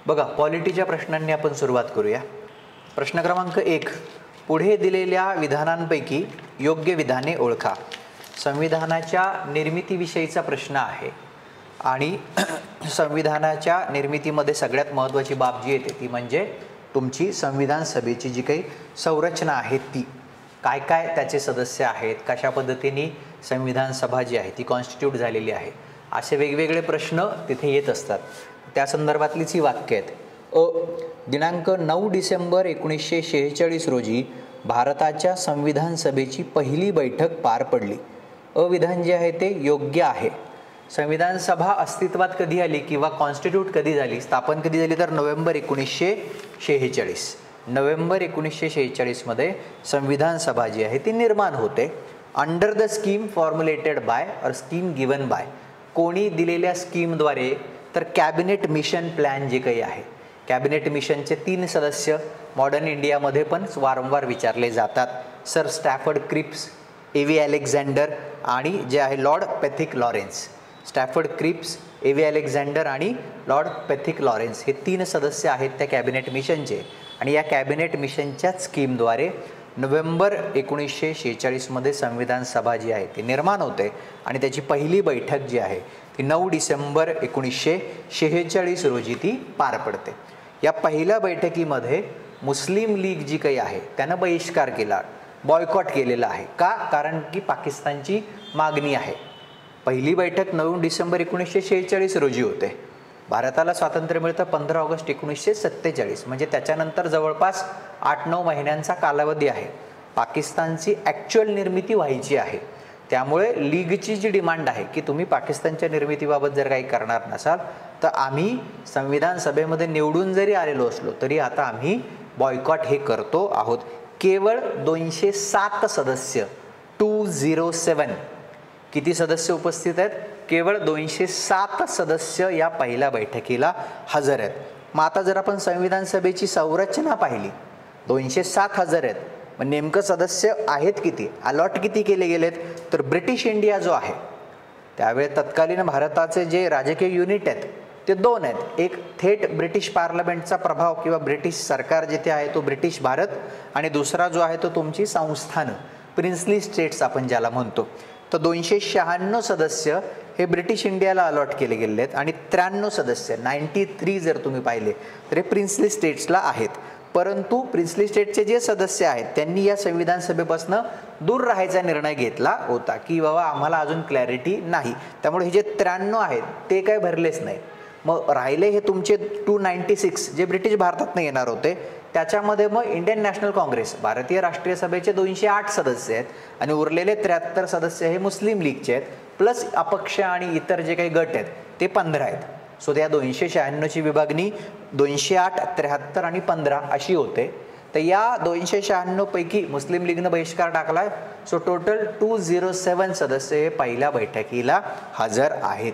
बघा, पॉलिटीच्या प्रश्नांनी आपण सुरुवात करूया. प्रश्न क्रमांक 1, पुढे दिलेल्या विधानांपैकी योग्य विधाने ओळखा. संविधानाच्या निर्मितीविषयीचा प्रश्न आहे आणि संविधानाच्या निर्मितीमध्ये सगळ्यात महत्त्वाची बाब जी येते ती म्हणजे तुमची संविधान सभेची जी काही संरचना आहे ती काय काय त्याचे सदस्य आहेत, कशा पद्धतीने संविधान सभा जी आहे ती कॉन्स्टिट्यूट झालेली आहे, असे वेगवेगळे प्रश्न तिथे येत असतात. त्या संदर्भातलीच ही वाक्य आहेत. दिनांक 9 डिसेंबर 1946 रोजी भारताच्या संविधान सभेची पहिली बैठक पार पडली. विधान जे आहे ते योग्य आहे. संविधान सभा अस्तित्वात कधी आली किंवा कॉन्स्टिट्यूट कधी झाली, स्थापन कधी झाली तर नोव्हेंबर 1946. नोव्हेंबर 1946 मध्ये संविधान सभा जी आहे ती निर्माण होते. Under the scheme formulated by or scheme given by, कोणी दिलेल्या स्कीमद्वारे तर कॅबिनेट मिशन प्लॅन जे काही आहे, कॅबिनेट मिशनचे 3 सदस्य मॉडर्न इंडियामध्ये पण वारंवार विचारले जातात. Sir Stafford Cripps, A V. Alexander आणि जे आहे Lord Pethick Lawrence. Stafford Cripps, A V. Alexander आणि लॉर्ड पेथिक लॉरेन्स हे 3 सदस्य आहेत त्या कॅबिनेट मिशनचे. आणि या कॅबिनेट मिशनच्याच स्कीमद्वारे नोव्हेंबर 1946 मध्ये संविधान सभा जी आहे ती निर्माण होते आणि त्याची पहिली बैठक जी आहे ती 9 डिसेंबर 1946 रोजी ती पार पडते. या पहिल्या बैठकीमध्ये मुस्लिम लीग जी काही आहे त्यानं बहिष्कार केला, बॉयकॉट केलेला आहे. का? कारण की पाकिस्तानची मागणी आहे. पहिली बैठक 9 डिसेंबर 1946 रोजी होते. भारताला स्वातंत्र्य मिळतं 15 ऑगस्ट 1947, म्हणजे त्याच्यानंतर जवळपास 8-9 महिन्यांचा कालावधी आहे. पाकिस्तानची ॲक्च्युअल निर्मिती व्हायची आहे. त्यामुळे लीगची जी डिमांड आहे की तुम्ही पाकिस्तानच्या निर्मितीबाबत जर काही करणार नसाल तर आम्ही संविधान सभेमध्ये निवडून जरी आलेलो असलो तरी आता आम्ही बॉयकॉट हे करतो आहोत. केवळ 207 सदस्य, 207, किती सदस्य उपस्थित आहेत? केवळ 207 सदस्य या पहिल्या बैठकीला हजर आहेत. मग आता जर आपण संविधान सभेची संरचना पाहिली, 207 हजर आहेत, मग नेमकं सदस्य आहेत किती, अलॉट किती केले गेलेत? तर ब्रिटिश इंडिया जो आहे त्यावेळी तत्कालीन भारताचे जे राजकीय युनिट आहेत ते 2 आहेत. एक थेट ब्रिटिश पार्लमेंटचा प्रभाव किंवा ब्रिटिश सरकार जिथे आहे तो ब्रिटिश भारत, आणि दुसरा जो आहे तो तुमची संस्थानं, प्रिन्सली स्टेट्स आपण ज्याला म्हणतो. तर 296 सदस्य हे ब्रिटिश इंडियाला अलॉट केले गेले आहेत आणि 93 सदस्य, 93 जर तुम्ही पाहिले तर हे प्रिन्सली स्टेट्सला आहेत. परंतु प्रिन्सली स्टेटचे जे सदस्य आहेत त्यांनी या संविधान सभेपासून दूर राहायचा निर्णय घेतला होता की बाबा आम्हाला अजून क्लॅरिटी नाही, त्यामुळे हे जे 93 आहेत ते काय भरलेच नाही. मग राहिले हे तुमचे 296 जे ब्रिटिश भारतातनं येणार होते. त्याच्यामध्ये मग इंडियन नॅशनल काँग्रेस, भारतीय राष्ट्रीय सभेचे 208 सदस्य आहेत आणि उरलेले 73 सदस्य हे मुस्लिम लीगचे आहेत, प्लस अपक्ष आणि इतर जे काही गट आहेत ते 15 आहेत. सो त्या 296ची विभागणी 208, 73 आणि 15 अशी होते. तर या 296 पैकी मुस्लिम लीगनं बहिष्कार टाकलाय. सो टोटल 207 सदस्य हे पहिल्या बैठकीला हजर आहेत.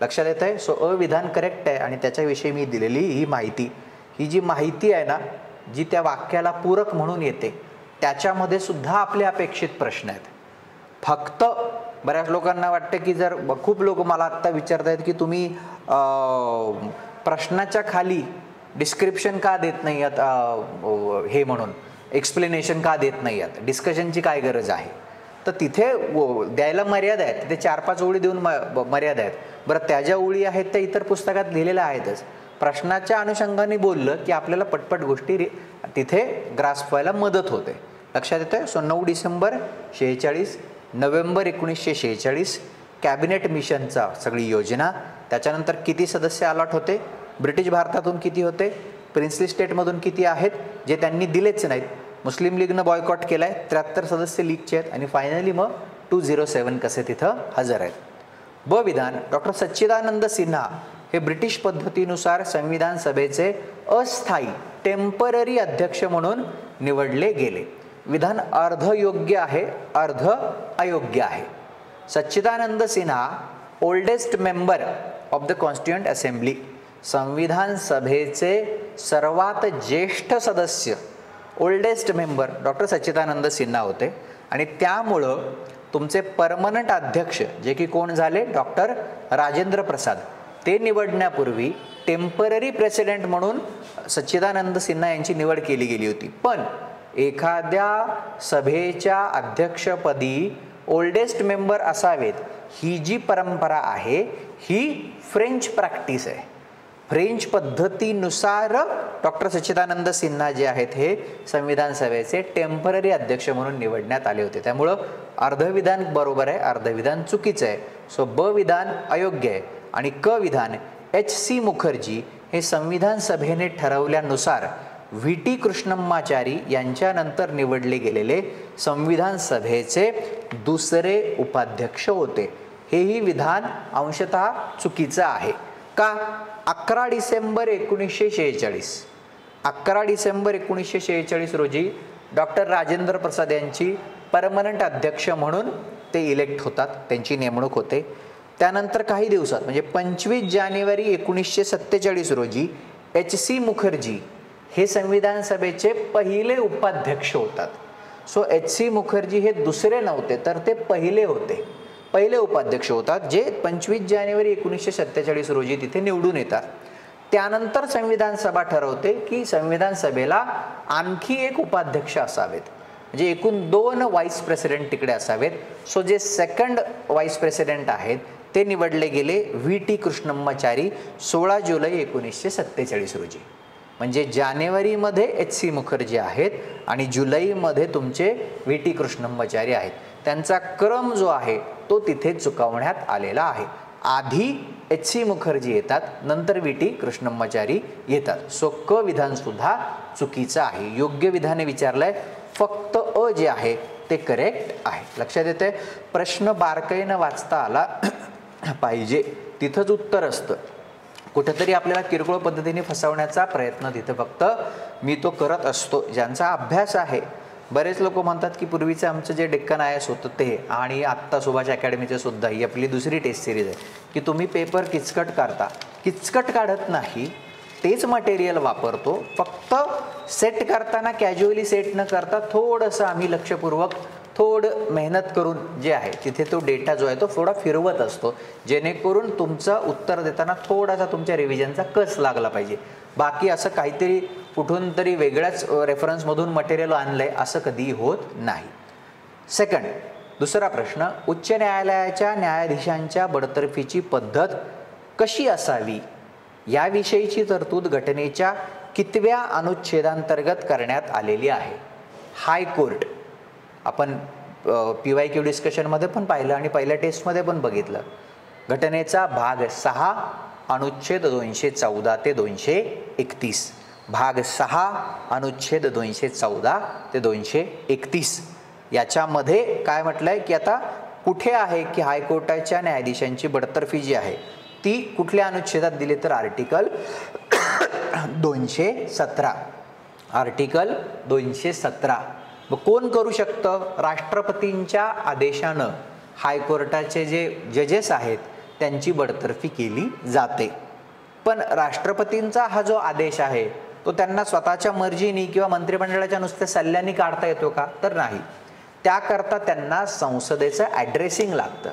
लक्षात येत आहे? सो विधान करेक्ट आहे आणि त्याच्याविषयी मी दिलेली ही माहिती, ही जी माहिती आहे ना जी त्या वाक्याला पूरक म्हणून येते त्याच्यामध्ये सुद्धा आपले अपेक्षित प्रश्न आहेत. फक्त बऱ्याच लोकांना वाटतं की जर खूप लोक मला आत्ता विचारत आहेत की तुम्ही प्रश्नाच्या खाली डिस्क्रिप्शन का देत नाही आहात, हे म्हणून एक्सप्लेनेशन का देत नाही आहात, डिस्कशनची काय गरज आहे? तर तिथे द्यायला मर्यादा आहेत, तिथे 4-5 ओळी देऊन मर्यादा आहेत. बरं, त्या ज्या ओळी आहेत त्या इतर पुस्तकात लिहिलेल्या आहेतच. प्रश्नाच्या अनुषंगाने बोललं की आपल्याला पटपट गोष्टी तिथे ग्रास्प व्हायला मदत होते. लक्षात येतं? सो 9 डिसेंबर 46, नोव्हेंबर 1946 कॅबिनेट मिशनचा सगळी योजना. त्याच्यानंतर किती सदस्य अलॉट होते, ब्रिटिश भारतातून किती होते, प्रिन्सली स्टेटमधून किती आहेत जे त्यांनी दिलेच नाहीत, मुस्लिम लीगनं बॉयकॉट केला आहे, 73 सदस्य लीगचे आहेत, आणि फायनली मग 207 कसे तिथं हजर आहेत. विधान, डॉक्टर सच्चिदानंद सिन्हा हे ब्रिटिश पद्धतीनुसार संविधान सभेचे अस्थायी टेम्पररी अध्यक्ष म्हणून निवडले गेले. विधान अर्ध योग्य आहे, अर्ध अयोग्य आहे. Sachchidananda Sinha oldest member of the constituent assembly, संविधान सभेचे सर्वात ज्येष्ठ सदस्य, oldest member doctor Sachchidananda Sinha होते. आणि त्यामुळं तुमचे परमनंट अध्यक्ष जे की कोण झाले, डॉक्टर राजेंद्र प्रसाद, ते निवडण्यापूर्वी टेम्पररी प्रेसिडेंट म्हणून सच्चिदानंद सिन्हा यांची निवड केली गेली होती. पण एखाद्या सभेच्या अध्यक्षपदी ओल्डेस्ट मेंबर असावेत ही जी परंपरा आहे ही फ्रेंच प्रॅक्टिस आहे. फ्रेंच पद्धतीनुसार डॉक्टर सच्चिदानंद सिन्हा जे आहेत हे संविधान सभेचे टेम्पररी अध्यक्ष म्हणून निवडण्यात आले होते. त्यामुळं अर्धविधान बरोबर आहे, अर्धविधान चुकीचं आहे. सो ब विधान अयोग्य आहे. आणि क विधान H.C. मुखर्जी हे संविधान सभेने ठरवल्यानुसार व्ही.टी. कृष्णम्माचारी यांच्यानंतर निवडले गेलेले संविधान सभेचे दुसरे उपाध्यक्ष होते. हेही विधान अंशतः चुकीचं आहे. का? 11 डिसेंबर 1946 11 डिसेंबर 1946 रोजी डॉक्टर राजेंद्र प्रसाद यांची परमनंट अध्यक्ष म्हणून ते इलेक्ट होतात, त्यांची नेमणूक होते. त्यानंतर काही दिवसात म्हणजे 25 जानेवारी 1947 रोजी H.C. मुखर्जी हे संविधान सभेचे पहिले उपाध्यक्ष होतात. So H.C. मुखर्जी हे दुसरे नव्हते तर ते पहिले होते, पहिले उपाध्यक्ष होतात जे 25 जानेवारी 1947 रोजी तिथे निवडून येतात. त्यानंतर संविधान सभा ठरवते की संविधान सभेला आणखी एक उपाध्यक्ष असावेत, म्हणजे एकूण 2 व्हाईस प्रेसिडेंट तिकडे असावेत. सो जे सेकंड व्हाईस प्रेसिडेंट आहेत ते निवडले गेले व्ही.टी. कृष्णम्माचारी 16 जुलै 1947 रोजी. म्हणजे जानेवारीमध्ये H.C. मुखर्जी आहेत आणि जुलैमध्ये तुमचे व्ही.टी. कृष्णम्माचारी आहेत. त्यांचा क्रम जो आहे तो तिथे चुकवण्यात आलेला आहे. आधी H.C. मुखर्जी येतात, नंतर व्ही.टी. कृष्णम्माचारी येतात. सो क विधान सुद्धा चुकीचं आहे. योग्य विधाने विचारलंय, फक्त अ जे आहे ते करेक्ट आहे. लक्षात येते. प्रश्न बारकाईनं वाचता आला पाहिजे, तिथंच उत्तर असतं. कुठेतरी आपल्याला किरकोळ पद्धतीने फसवण्याचा प्रयत्न तिथं फक्त मी तो करत असतो. ज्यांचा अभ्यास आहे, बरेच लोक म्हणतात की पूर्वीचं आमचं जे डेक्कन IAS होतं ते आणि आत्ता सुभाष अकॅडमीचं सुद्धा ही आपली दुसरी टेस्ट सिरीज आहे की तुम्ही पेपर किचकट काढता. किचकट काढत नाही, तेच मटेरियल वापरतो, फक्त सेट करताना कॅज्युअली सेट न करता थोडंसं आम्ही लक्षपूर्वक थोडं मेहनत करून जे आहे तिथे तो डेटा जो आहे तो थोडा फिरवत असतो, जेणेकरून तुमचं उत्तर देताना थोडासा तुमच्या रिव्हिजनचा कस लागला पाहिजे. बाकी असं काहीतरी कुठून तरी वेगळ्याच रेफरन्समधून मटेरियल आणलं आहे असं कधीही होत नाही. सेकंड, दुसरा प्रश्न, उच्च न्यायालयाच्या न्यायाधीशांच्या बडतर्फीची पद्धत कशी असावी याविषयीची तरतूद घटनेच्या कितव्या अनुच्छेदांतर्गत करण्यात आलेली आहे? हायकोर्ट आपण PYQ डिस्कशनमध्ये पण पाहिलं आणि पहिल्या टेस्टमध्ये पण बघितलं. घटनेचा भाग 6 अनुच्छेद 214 ते 231, भाग 6 अनुच्छेद 214 ते 231 याच्यामध्ये काय म्हटलंय की आता कुठे आहे की हायकोर्टाच्या न्यायाधीशांची बडतर्फी जी आहे ती कुठल्या अनुच्छेदात दिली तर आर्टिकल 217. आर्टिकल 217. मग कोण करू शकतं? राष्ट्रपतींच्या आदेशानं हायकोर्टाचे जे जजेस आहेत त्यांची बडतर्फी केली जाते. पण राष्ट्रपतींचा हा जो आदेश आहे तो त्यांना स्वतःच्या मर्जीने किंवा मंत्रिमंडळाच्या नुसत्या सल्ल्याने काढता येतो का? तर नाही. त्याकरता त्यांना संसदेचं ॲड्रेसिंग लागतं.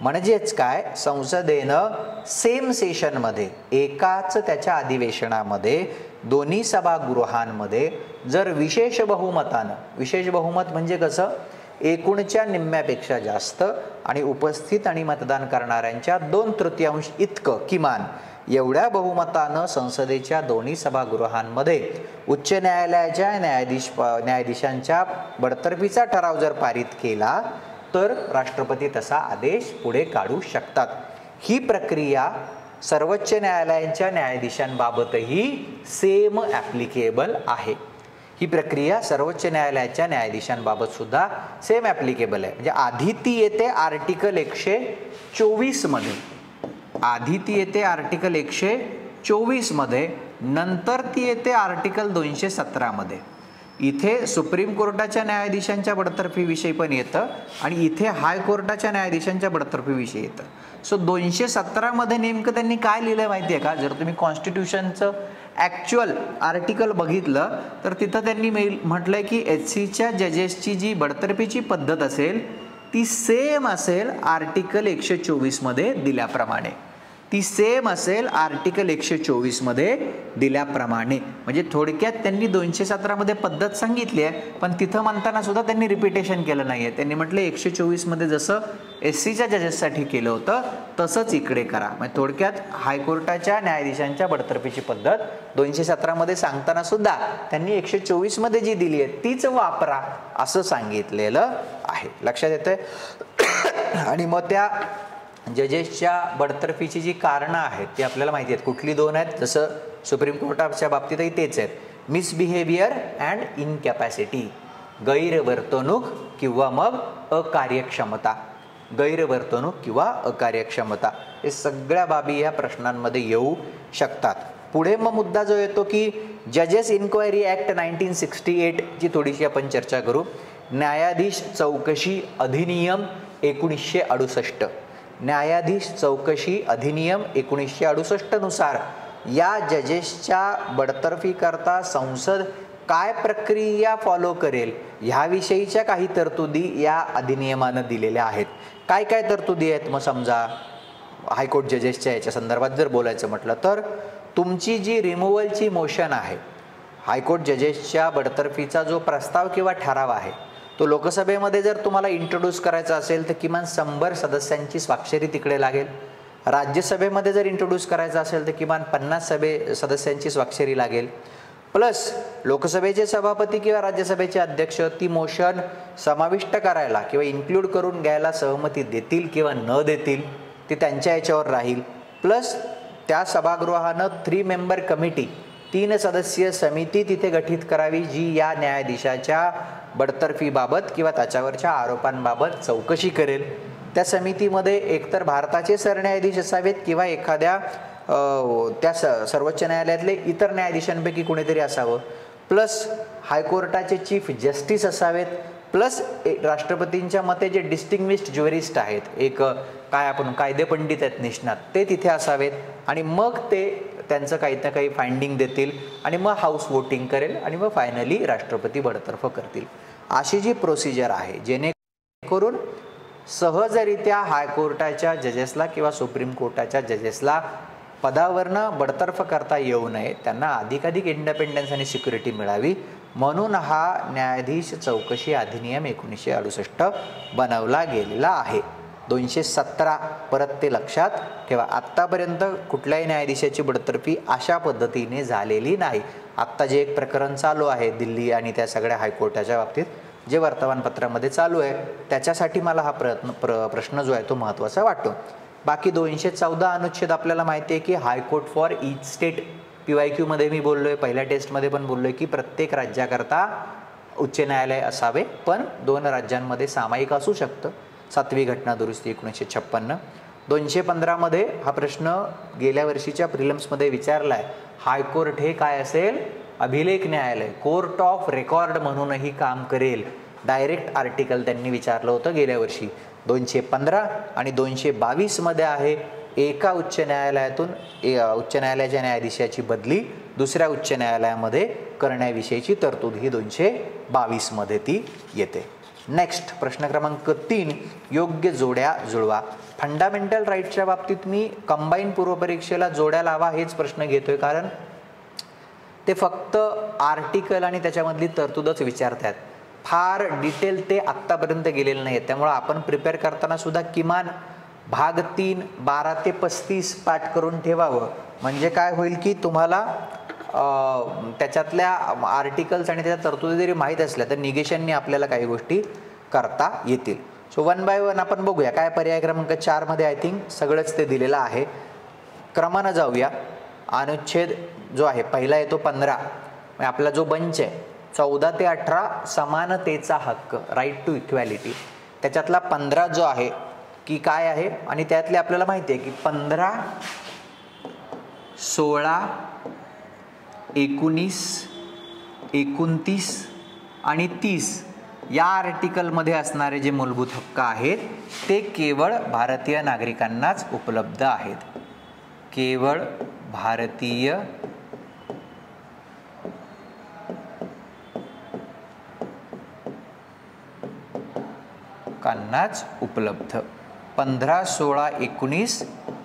म्हणजेच काय, संसदेनं सेम सेशनमध्ये एकाच त्याच्या अधिवेशनामध्ये दोन्ही सभागृहांमध्ये जर विशेष बहुमतानं, विशेष बहुमत म्हणजे कसं, एकूणच्या निम्म्यापेक्षा जास्त आणि उपस्थित आणि मतदान करणाऱ्यांच्या 2/3 इतकं किमान एवढ्या बहुमतानं संसदेच्या दोन्ही सभागृहांमध्ये उच्च न्यायालयाच्या न्यायाधीशांच्या बडतर्फीचा ठराव जर पारित केला तर राष्ट्रपती तसा आदेश पुढे काढू शकतात. ही प्रक्रिया सर्वोच्च न्यायालयाच्या न्यायाधीशांबाबतही सेम ॲप्लिकेबल आहे. ही प्रक्रिया सर्वोच्च न्यायालयाच्या न्यायाधीशांबाबत सुद्धा सेम ॲप्लिकेबल आहे. म्हणजे आधी ती येते आर्टिकल 124 मध्ये, आधी ती येते आर्टिकल 124 मध्ये, नंतर ती येते आर्टिकल 217 मध्ये. इथे सुप्रीम कोर्टाच्या न्यायाधीशांच्या बडतर्फीविषयी पण येतं आणि इथे हायकोर्टाच्या न्यायाधीशांच्या बडतर्फीविषयी येतं. सो 217 मध्ये नेमकं त्यांनी काय लिहिलं माहिती आहे का? जर तुम्ही कॉन्स्टिट्यूशनचं ॲक्च्युअल आर्टिकल बघितलं तर तिथं त्यांनी म्हटलंय की HCच्या जजेसची जी बडतर्फीची पद्धत असेल ती सेम असेल आर्टिकल 124 मध्ये दिल्याप्रमाणे. ती सेम असेल आर्टिकल 124 मध्ये दिल्याप्रमाणे. म्हणजे थोडक्यात त्यांनी 217 मध्ये पद्धत सांगितली आहे, पण तिथं म्हणताना सुद्धा त्यांनी रिपिटेशन केलं नाहीये. त्यांनी म्हटलं 124 मध्ये जसं SCच्या जजेससाठी केलं होतं तसंच इकडे करा. म्हणजे थोडक्यात हायकोर्टाच्या न्यायाधीशांच्या बडतर्फीची पद्धत 217 मध्ये सांगताना सुद्धा त्यांनी 124 मध्ये जी दिली आहे तीच वापरा असं सांगितलेलं आहे. लक्षात येतंय. आणि मग त्या जजेसच्या बडतर्फीची जी कारणं आहेत ती आपल्याला माहिती आहेत. कुठली दोन आहेत? जसं सुप्रीम कोर्टाच्या बाबतीतही तेच आहेत. मिसबिहेवियर अँड इनकॅपॅसिटी, गैरवर्तणूक किंवा मग अकार्यक्षमता. गैरवर्तणूक किंवा अकार्यक्षमता हे सगळ्या बाबी या प्रश्नांमध्ये येऊ शकतात. पुढे मग मुद्दा जो येतो की जजेस इन्क्वायरी ॲक्ट 1968 ची थोडीशी आपण चर्चा करू. न्यायाधीश चौकशी अधिनियम 1968. न्यायाधीश चौकशी अधिनियम 1968 नुसार या जजेसच्या बडतर्फी करता संसद काय प्रक्रिया फॉलो करेल ह्याविषयीच्या काही तरतुदी या अधिनियमानं दिलेल्या आहेत. काय काय तरतुदी आहेत? मग समजा हायकोर्ट जजेसच्या याच्या संदर्भात जर बोलायचं म्हटलं तर तुमची जी रिमूव्हलची मोशन आहे, हायकोर्ट जजेसच्या बडतर्फीचा जो प्रस्ताव किंवा ठराव आहे तो लोकसभेमध्ये जर तुम्हाला इंट्रोड्यूस करायचा असेल तर किमान 100 सदस्यांची स्वाक्षरी तिकडे लागेल. राज्यसभेमध्ये जर इंट्रोड्यूस करायचा असेल तर किमान 50 सदस्यांची स्वाक्षरी लागेल. प्लस लोकसभेचे सभापती किंवा राज्यसभेचे अध्यक्ष ती मोशन समाविष्ट करायला किंवा इन्क्लूड करून घ्यायला सहमती देतील किंवा न देतील ती त्यांच्या याच्यावर राहील. प्लस त्या सभागृहानं 3 मेंबर कमिटी 3 सदस्यीय समिती तिथे गठीत करावी जी या न्यायाधीशाच्या बडतर्फीबाबत किंवा त्याच्यावरच्या आरोपांबाबत चौकशी करेल. त्या समितीमध्ये एकतर भारताचे सरन्यायाधीश असावेत किंवा एखाद्या त्या सर्वोच्च न्यायालयातले इतर न्यायाधीशांपैकी कोणीतरी असावं. प्लस हायकोर्टाचे चीफ जस्टिस असावेत. प्लस राष्ट्रपतींच्या मते जे डिस्टिंग्विश्ड ज्युरिस्ट आहेत, एक काय आपण कायदेपंडित आहेत निष्णात, ते तिथे असावेत. आणि मग ते त्यांचं काही ना काही फाइंडिंग देतील आणि मग हाऊस वोटिंग करेल आणि मग फायनली राष्ट्रपती बडतर्फ करतील. अशी जी प्रोसिजर आहे जेणेकरून सहजरित्या हायकोर्टाच्या जजेसला किंवा सुप्रीम कोर्टाच्या जजेसला पदावरनं बडतर्फ करता येऊ नये, त्यांना अधिकाधिक इंडिपेंडन्स आणि सिक्युरिटी मिळावी म्हणून हा न्यायाधीश चौकशी अधिनियम 1968 बनवला गेलेला आहे. 217 परत ते लक्षात ठेवा. आत्तापर्यंत कुठल्याही न्यायाधीशाची बडतर्फी अशा पद्धतीने झालेली नाही. आत्ता जे एक प्रकरण चालू आहे दिल्ली आणि त्या सगळ्या हायकोर्टाच्या बाबतीत जे वर्तमानपत्रामध्ये चालू आहे त्याच्यासाठी मला हा प्रश्न जो आहे तो महत्त्वाचा वाटतो. बाकी 214 अनुच्छेद आपल्याला माहिती आहे की high court for each state, PYQ मध्ये मी बोललोय, पहिल्या टेस्टमध्ये पण बोललोय की प्रत्येक राज्याकरता उच्च न्यायालय असावे, पण 2 राज्यांमध्ये सामायिक असू शकतं. 7वी घटना दुरुस्ती 1956. 215 मध्ये हा प्रश्न गेल्या वर्षीच्या प्रिलिम्समध्ये विचारला आहे. हायकोर्ट हे काय असेल? अभिलेख न्यायालय, कोर्ट ऑफ रेकॉर्ड म्हणूनही काम करेल. डायरेक्ट आर्टिकल त्यांनी विचारलं होतं गेल्या वर्षी. 215 आणि 222 मध्ये आहे एका उच्च न्यायालयातून उच्च न्यायालयाच्या न्यायाधीशाची बदली दुसऱ्या उच्च न्यायालयामध्ये करण्याविषयीची तरतूद ही 222 मध्ये ती येते. नेक्स्ट प्रश्न क्रमांक 3, योग्य जोड्या जुळवा. फंडामेंटल राईट्सच्या बाबतीत मी कंबाईन पूर्वपरीक्षेला जोड्या लावा हेच प्रश्न घेतोय, कारण ते फक्त आर्टिकल आणि त्याच्यामधली तरतूदच विचारतात. फार डिटेल ते आत्तापर्यंत गेलेलं नाही आहे. त्यामुळं आपण प्रिपेअर करताना सुद्धा किमान भाग 3 12 ते 35 पाठ करून ठेवावं. म्हणजे काय होईल की तुम्हाला त्याच्यातल्या आर्टिकल्स आणि त्याच्या तरतुदी जरी माहीत असल्या तर निगेशननी आपल्याला काही गोष्टी करता येतील. सो 1 बाय 1 आपण बघूया. काय पर्याय क्रमांक 4 मध्ये आय थिंक सगळंच ते दिलेलं आहे. क्रमानं जाऊया. अनुच्छेद जो आहे पहिला येतो 15. आपला जो बंच आहे 14 ते 18 समानतेचा हक्क, राईट टू इक्वॅलिटी. त्याच्यातला 15 जो आहे की काय आहे आणि त्यातले आपल्याला माहिती आहे की 15, 16, 19, 29 आणि 30 या आर्टिकलमध्ये असणारे जे मूलभूत हक्क आहेत ते केवळ भारतीय नागरिकांनाच उपलब्ध आहेत. केवळ भारतीय कांनाच उपलब्ध. 15, 16, 19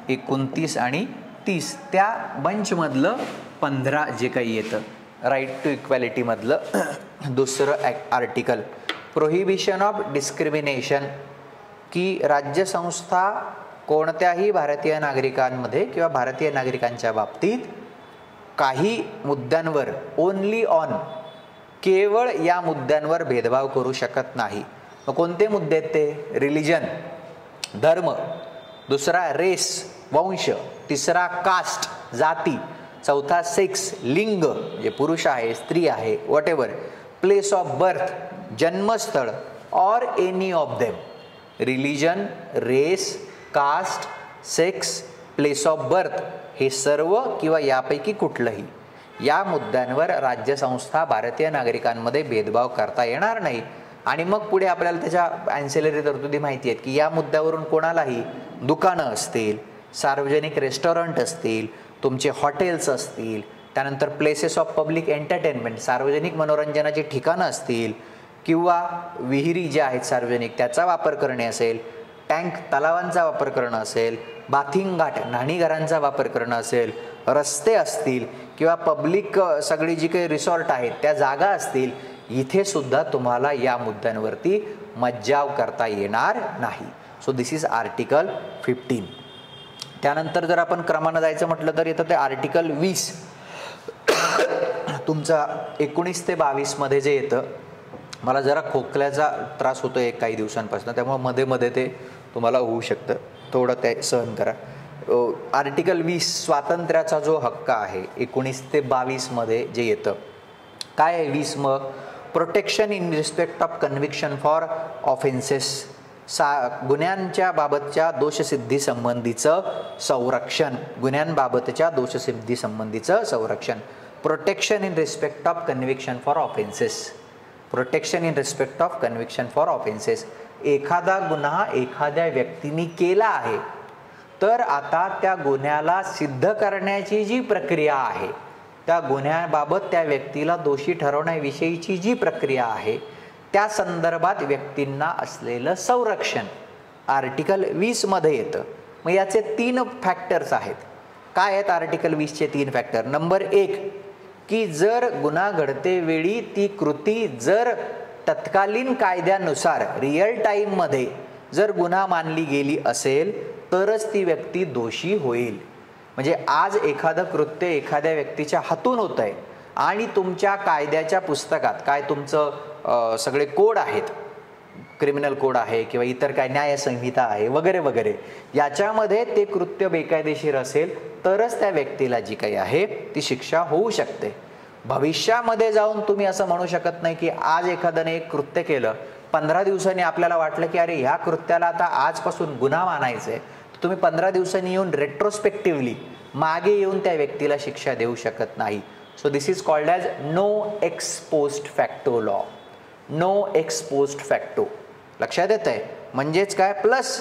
29 आणि 30 त्या बंचमधलं 15 जे काही येतं राईट टू इक्वॅलिटीमधलं दुसरं आर्टिकल प्रोहिबिशन ऑफ डिस्क्रिमिनेशन, की राज्यसंस्था कोणत्याही भारतीय नागरिकांमध्ये किंवा भारतीय नागरिकांच्या बाबतीत काही मुद्द्यांवर ओनली ऑन केवळ या मुद्द्यांवर भेदभाव करू शकत नाही. मग कोणते मुद्दे आहेत ते? रिलिजन धर्म, दुसरा रेस वंश, तिसरा कास्ट जाती, चौथा सेक्स लिंग जे पुरुष आहे स्त्री आहे वॉटेवर, प्लेस ऑफ बर्थ जन्मस्थळ or any of them. Religion, race, caste, sex, place of birth हे सर्व किंवा यापैकी कुठलंही या मुद्द्यांवर राज्यसंस्था भारतीय नागरिकांमध्ये भेदभाव करता येणार नाही. आणि मग पुढे आपल्याला त्याच्या ॲन्सिलरी तरतुदी माहिती आहेत की या मुद्द्यावरून कोणालाही दुकानं असतील, सार्वजनिक रेस्टॉरंट असतील, तुमचे हॉटेल्स असतील, त्यानंतर प्लेसेस ऑफ पब्लिक एंटरटेनमेंट सार्वजनिक मनोरंजनाची ठिकाणं असतील किंवा विहिरी ज्या आहेत सार्वजनिक त्याचा वापर करणे असेल, टँक तलावांचा वापर करणं असेल, बाथिंग घाट न्हाणीघरांचा वापर करणं असेल, रस्ते असतील किंवा पब्लिक सगळी जी काही रिसॉर्ट आहेत त्या जागा असतील, इथे सुद्धा तुम्हाला या मुद्द्यांवरती मज्जाव करता येणार नाही. So this is article 15. त्यानंतर जर आपण क्रमानं जायचं म्हटलं तर येतं ते आर्टिकल 20. तुमचा 19 ते 22 मध्ये जे येतं, मला जरा खोकल्याचा त्रास होतो आहे काही दिवसांपासून, त्यामुळे मध्ये मध्ये ते तुम्हाला होऊ शकतं, थोडं ते सहन करा. आर्टिकल 20 स्वातंत्र्याचा जो हक्क आहे 19 ते 22 मध्ये जे येतं काय आहे 20 मग protection in respect of conviction for offences, गुन्ह्यांच्या बाबतच्या दोषसिद्धी संबंधीचं संरक्षण, गुन्ह्यांबाबतच्या दोषसिद्धी संबंधीचं संरक्षण. Protection in respect of conviction for offences, protection in respect of conviction for offences. एखादा गुन्हा एखाद्या व्यक्तीने केला आहे तर आता त्या गुन्ह्याला सिद्ध करण्याची जी प्रक्रिया आहे, त्या गुन्ह्याबाबत त्या व्यक्तीला दोषी ठरवण्याविषयीची जी प्रक्रिया आहे त्या संदर्भात व्यक्तींना असलेलं संरक्षण आर्टिकल 20 मध्ये येतं. मग याचे 3 फॅक्टर्स आहेत. काय आहेत आर्टिकल 20चे 3 फॅक्टर? नंबर 1 की जर गुन्हा घडते वेळी ती कृती जर तत्कालीन कायद्यानुसार रिअल टाईममध्ये जर गुन्हा मानली गेली असेल तरच ती व्यक्ती दोषी होईल. म्हणजे आज एखादं कृत्य एखाद्या व्यक्तीच्या हातून होत आहे आणि तुमच्या कायद्याच्या पुस्तकात काय तुमचं सगळे कोड आहेत, क्रिमिनल कोड आहे किंवा इतर काय न्यायसंहिता आहे वगैरे वगैरे, याच्यामध्ये ते कृत्य बेकायदेशीर असेल तरच त्या व्यक्तीला जी काही आहे ती शिक्षा होऊ शकते. भविष्यामध्ये जाऊन तुम्ही असं म्हणू शकत नाही की आज एखाद्याने एक कृत्य केलं, 15 दिवसांनी आपल्याला वाटलं की अरे ह्या कृत्याला आता आजपासून गुन्हा मानायचं आहे, तुम्ही 15 दिवसांनी येऊन रेट्रोस्पेक्टिव्हली मागे येऊन त्या व्यक्तीला शिक्षा देऊ शकत नाही. So this is called as no ex post facto law. No ex post facto लक्षात येत आहे? म्हणजेच काय, प्लस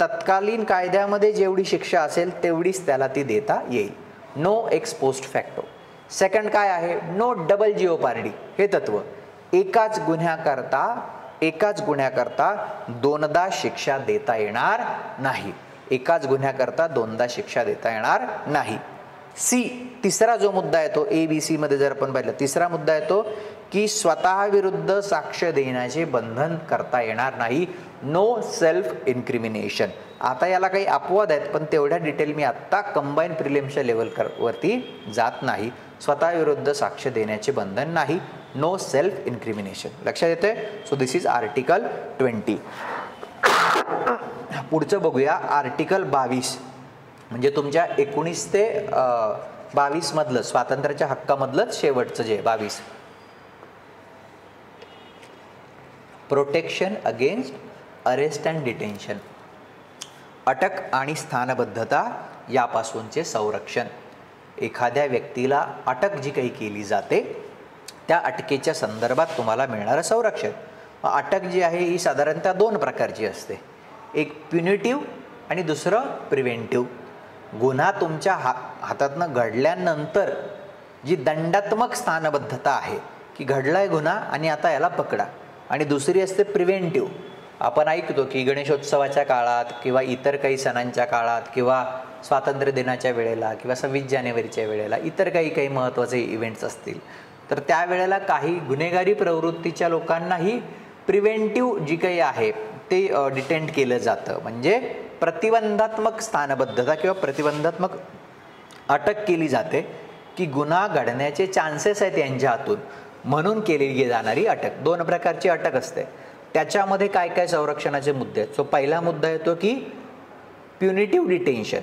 तत्कालीन कायद्यामध्ये जेवढी शिक्षा असेल तेवढीच त्याला ती देता येईल. No ex post facto. Second काय आहे? No double jeopardy. हे तत्व एकाच गुन्ह्याकरता दोनदा शिक्षा देता येणार नाही. एकाच गुन्ह्याकरता दोनदा शिक्षा देता येणार नाही. सी तिसरा जो मुद्दा येतो ABC मध्ये जर आपण पाहिलं, तिसरा मुद्दा येतो की स्वतः विरुद्ध साक्ष देण्याचे बंधन करता येणार नाही. No self incrimination. आता याला काही अपवाद आहेत पण तेवढ्या डिटेल मी आत्ता कंबाईन प्रिलिम्सच्या लेवलवरती जात नाही. स्वतः विरुद्ध साक्ष देण्याचे बंधन नाही. No self incrimination. लक्षात येते? So this is article 20. पुढचं बघूया आर्टिकल 22. म्हणजे तुमच्या 19 ते 22 मधलं स्वातंत्र्याच्या हक्कामधलंच शेवटचं जे 22. Protection against arrest and detention. अटक आणि स्थानबद्धता यापासूनचे संरक्षण. एखाद्या व्यक्तीला अटक जी काही केली जाते त्या अटकेच्या संदर्भात तुम्हाला मिळणारं संरक्षण. अटक जी आहे ही साधारणतः 2 प्रकारची असते. एक प्युनिटिव्ह आणि दुसरं प्रिव्हेंटिव्ह. गुन्हा तुमच्या हातातनं घडल्यानंतर जी दंडात्मक स्थानबद्धता आहे की घडलाय गुन्हा आणि आता याला पकडा. आणि दुसरी असते प्रिव्हेंटिव्ह. आपण ऐकतो की गणेशोत्सवाच्या काळात किंवा इतर काही सणांच्या काळात किंवा स्वातंत्र्य दिनाच्या वेळेला किंवा 26 जानेवारीच्या वेळेला इतर काही महत्त्वाचे इव्हेंट्स असतील, तर त्यावेळेला काही गुन्हेगारी प्रवृत्तीच्या लोकांनाही प्रिव्हेंटिव्ह जी काही आहे ते डिटेंट केलं जातं. म्हणजे प्रतिबंधात्मक स्थानबद्धता किंवा प्रतिबंधात्मक अटक केली जाते की गुन्हा घडण्याचे चान्सेस आहेत यांच्या हातून, म्हणून केली जाणारी अटक. 2 प्रकारची अटक असते. त्याच्यामध्ये काय काय संरक्षणाचे मुद्दे आहेत. सो पहिला मुद्दा येतो की प्युनिटिव्ह डिटेन्शन.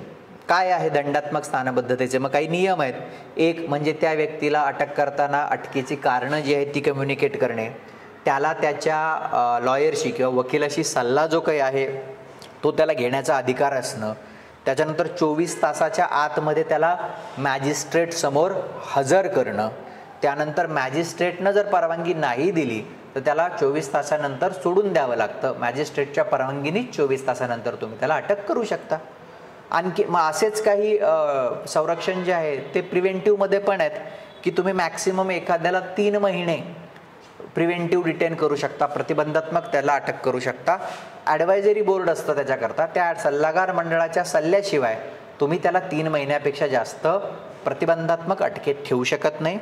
काय आहे दंडात्मक स्थानबद्धतेचे? मग काही नियम आहेत. एक म्हणजे त्या व्यक्तीला अटक करताना अटकेची कारणं जी आहेत ती कम्युनिकेट करणे, त्याला त्याच्या लॉयरशी किंवा वकिलाशी सल्ला जो काही आहे तो त्याला घेण्याचा अधिकार असणं, त्याच्यानंतर 24 तासाच्या आतमध्ये त्याला मॅजिस्ट्रेट समोर हजर करणं, त्यानंतर मॅजिस्ट्रेटनं जर परवानगी नाही दिली तर त्याला 24 तासानंतर सोडून द्यावं लागतं. मॅजिस्ट्रेटच्या परवानगीनेच 24 तासानंतर तुम्ही त्याला अटक करू शकता. आणखी मग असेच काही संरक्षण जे आहे ते प्रिव्हेंटिव्हमध्ये पण आहेत की तुम्ही मॅक्सिमम एखाद्याला 3 महिने प्रिव्हेंटिव्ह डिटेन करू शकता, प्रतिबंधात्मक त्याला अटक करू शकता. ॲडवायझरी बोर्ड असतं त्याच्याकरता, त्या सल्लागार मंडळाच्या सल्ल्याशिवाय तुम्ही त्याला 3 महिन्यापेक्षा जास्त प्रतिबंधात्मक अटकेत ठेवू शकत नाही.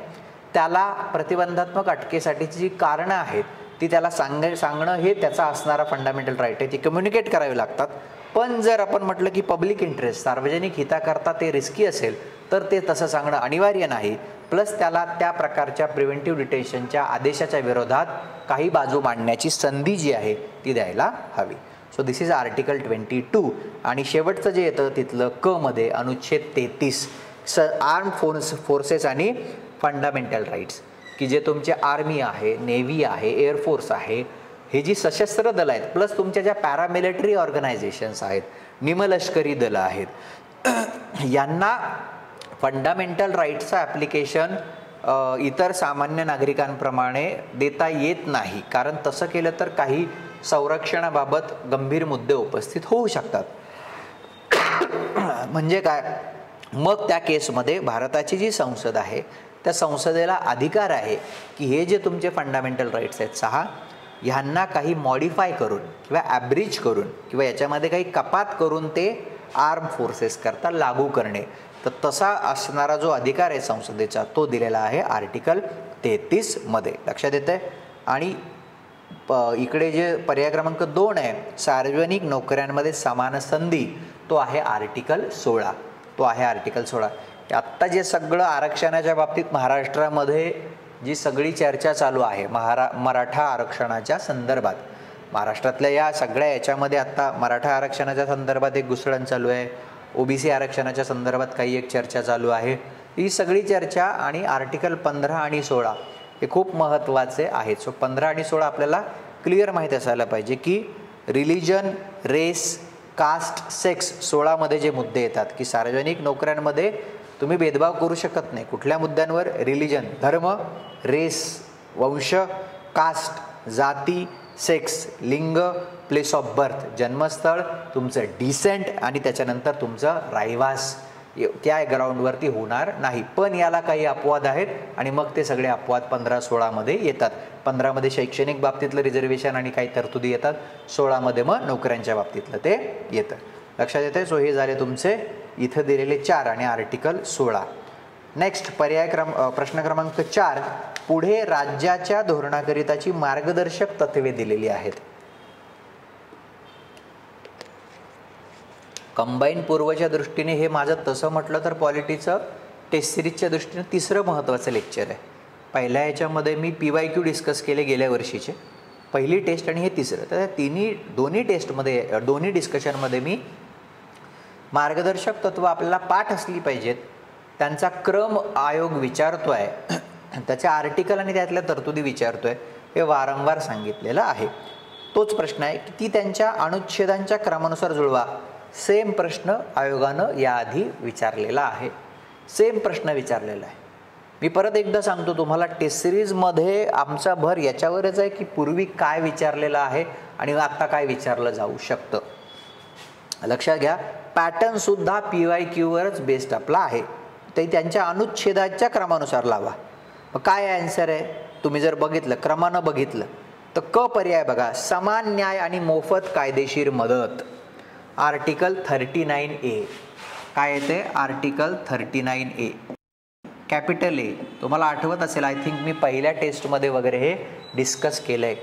त्याला प्रतिबंधात्मक अटकेसाठीची जी कारणं आहेत ती त्याला सांगणं हे त्याचा असणारा फंडामेंटल राईट आहे, ती कम्युनिकेट करावी लागतात. पण जर आपण म्हटलं की पब्लिक इंटरेस्ट, सार्वजनिक हिताकरता ते रिस्की असेल तर ते तसं सांगणं अनिवार्य नाही. प्लस त्याला त्या प्रकारच्या प्रिव्हेंटिव्ह डिटेन्शनच्या आदेशाच्या विरोधात काही बाजू मांडण्याची संधी जी आहे ती द्यायला हवी. So this is article 22. आणि शेवटचं जे येतं तिथलं क मध्ये अनुच्छेद 33 आर्म फोर्सेस आणि फंडामेंटल राईट्स, की जे तुमचे आर्मी आहे, नेव्ही आहे, एअरफोर्स आहे, हे जी सशस्त्र दलं आहेत, प्लस तुमच्या ज्या पॅरामिलिटरी ऑर्गनायझेशन्स आहेत, निमलष्करी दलं आहेत, यांना फंडामेंटल राईट्सचं ॲप्लिकेशन इतर सामान्य नागरिकांप्रमाणे देता येत नाही. कारण तसं केलं तर काही संरक्षणाबाबत गंभीर मुद्दे उपस्थित होऊ शकतात. म्हणजे काय, मग त्या केसमध्ये भारताची जी संसद आहे त्या संसदेला अधिकार आहे की हे जे तुमचे फंडामेंटल राईट्स आहेत 6, ह्यांना काही मॉडिफाय करून किंवा ॲब्रिज करून किंवा याच्यामध्ये काही कपात करून ते आर्म फोर्सेस करता लागू करणे. तर तसा असणारा जो अधिकार आहे संसदेचा तो दिलेला आहे आर्टिकल 33 मध्ये. लक्षात येतं आहे. आणि इकडे जे पर्याय क्रमांक 2 आहे, सार्वजनिक नोकऱ्यांमध्ये समान संधी, तो आहे आर्टिकल 16. तो आहे आर्टिकल 16. आत्ता जे सगळं आरक्षणाच्या बाबतीत महाराष्ट्रामध्ये जी सगळी चर्चा चालू आहे मराठा आरक्षणाच्या संदर्भात, महाराष्ट्रातल्या या सगळ्या याच्यामध्ये आत्ता मराठा आरक्षणाच्या संदर्भात एक घुसळण चालू आहे, ओबीसी आरक्षणाच्या संदर्भात काही एक चर्चा चालू आहे. ही सगळी चर्चा आणि आर्टिकल 15 आणि 16 हे खूप महत्त्वाचे आहेत. सो 15 आणि 16 आपल्याला क्लिअर माहीत असायला पाहिजे की रिलिजन, रेस, कास्ट, सेक्स 16 मध्ये जे मुद्दे येतात की सार्वजनिक नोकऱ्यांमध्ये तुम्ही भेदभाव करू शकत नाही. कुठल्या मुद्द्यांवर? रिलिजन, धर्म, रेस, वंश, कास्ट, जाती, सेक्स, लिंग, प्लेस ऑफ बर्थ, जन्मस्थळ, तुमचं डिसेंट आणि त्याच्यानंतर तुमचं राहिवास, त्या ग्राउंडवरती होणार नाही. पण याला काही अपवाद आहेत आणि मग ते सगळे अपवाद 15-16 मध्ये येतात. 15 मध्ये शैक्षणिक बाबतीतलं रिझर्वेशन आणि काही तरतुदी येतात, 16 मध्ये मग नोकऱ्यांच्या बाबतीतलं ते येतं. लक्षात येते. सो हे झाले तुमचे इथं दिलेले 4 आणि आर्टिकल 16. नेक्स्ट प्रश्न क्रमांक 4, पुढे राज्याच्या धोरणाकरिताची मार्गदर्शक तत्त्वे दिलेली आहेत. कंबाईन पूर्वच्या दृष्टीने हे माझं तसं म्हटलं तर पॉलिटीचं टेस्ट सिरीजच्या दृष्टीने तिसरं महत्त्वाचं लेक्चर आहे. पहिल्या याच्यामध्ये मी PYQ डिस्कस केले गेल्या वर्षीचे, पहिली टेस्ट आणि हे तिसरं. तर दोन्ही डिस्कशनमध्ये मी मार्गदर्शक तत्व आपल्याला पाठ असली पाहिजेत, त्यांचा क्रम आयोग विचारतोय, त्याचे आर्टिकल आणि त्यातल्या तरतुदी विचारतोय, हे वारंवार सांगितलेलं आहे. तोच प्रश्न आहे की ती त्यांच्या अनुच्छेदांच्या क्रमानुसार जुळवा. सेम प्रश्न आयोगानं याआधी विचारलेला आहे, सेम प्रश्न विचारलेला आहे. मी परत एकदा सांगतो तुम्हाला, टेस्ट सिरीजमध्ये आमचा भर याच्यावरच आहे की पूर्वी काय विचारलेलं आहे आणि आता काय विचारलं जाऊ शकतं. लक्षात घ्या, पॅटर्न सुद्धा PYQवरच बेस्ड आपला आहे. ते त्यांच्या अनुच्छेदाच्या क्रमानुसार लावा. मग काय आन्सर आहे? तुम्ही जर बघितलं, क्रमानं बघितलं तर क पर्याय बघा, समान न्याय आणि मोफत कायदेशीर मदत, आर्टिकल 39A. काय येते आर्टिकल 39A कॅपिटल ए. तुम्हाला आठवत असेल, आय थिंक मी पहिल्या टेस्टमध्ये वगैरे हे डिस्कस केलं आहे.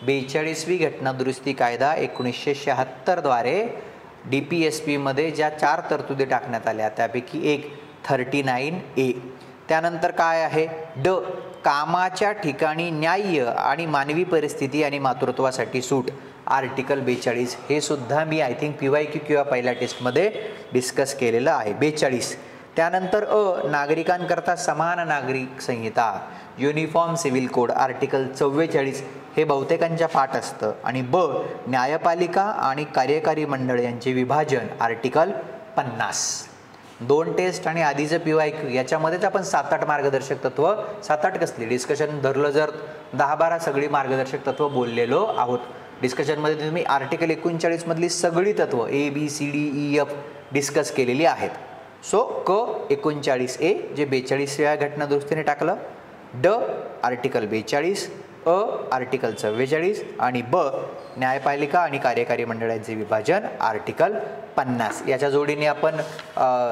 42वी घटना दुरुस्ती कायदा 1976 द्वारे DPSP मध्ये ज्या 4 तरतुदी टाकण्यात आल्या त्यापैकी एक 39A. त्यानंतर काय आहे ड, कामाच्या ठिकाणी न्याय्य आणि मानवी परिस्थिती आणि मातृत्वासाठी सूट आर्टिकल 42. हे सुद्धा मी आय थिंक PYQ किंवा पहिल्या टेस्टमध्ये डिस्कस केलेलं आहे 42. त्यानंतर अ, नागरिकांकरता समान नागरिक संहिता युनिफॉर्म सिव्हिल कोड आर्टिकल 44. हे बहुतेकांच्या पाठ असतं. आणि ब, न्यायपालिका आणि कार्यकारी मंडळ यांचे विभाजन आर्टिकल 50. 2 टेस्ट आणि आधीचं PYQ याच्यामध्येच आपण 7-8 मार्गदर्शक तत्व 7-8 कसली डिस्कशन धरलं जर 10-12 सगळी मार्गदर्शक तत्व बोललेलो आहोत. डिस्कशनमध्ये तुम्ही आर्टिकल 39 मधली सगळी तत्व ABCDEF डिस्कस केलेली आहेत. सो क 39A जे 42व्या घटना दुरुस्तीने टाकलं, ड आर्टिकल 42, अ आर्टिकल 44 आणि ब न्यायपालिका आणि कार्यकारी मंडळांचे विभाजन आर्टिकल 50. याच्या जोडीने आपण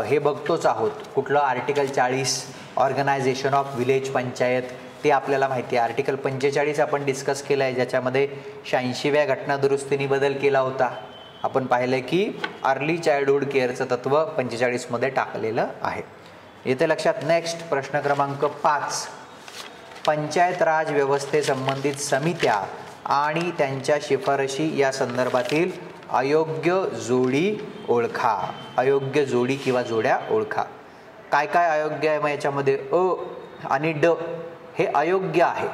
हे बघतोच आहोत कुठलं article 40 organisation of village panchayat, ते आपल्याला माहिती आहे. आर्टिकल 45 आपण डिस्कस केलं आहे ज्याच्यामध्ये 86व्या घटना दुरुस्तीने बदल केला होता. आपण पाहिलं की अर्ली चाइल्डहुड केअरचं तत्व 45 मध्ये टाकलेलं आहे. येथे लक्षात. नेक्स्ट प्रश्न क्रमांक 5, पंचायत राज व्यवस्थेसंबंधित समित्या आणि त्यांच्या शिफारशी या संदर्भातील अयोग्य जोडी ओळखा. अयोग्य जोडी किंवा जोड्या ओळखा. काय काय अयोग्य आहे मग याच्यामध्ये अ आणि ड हे अयोग्य आहे.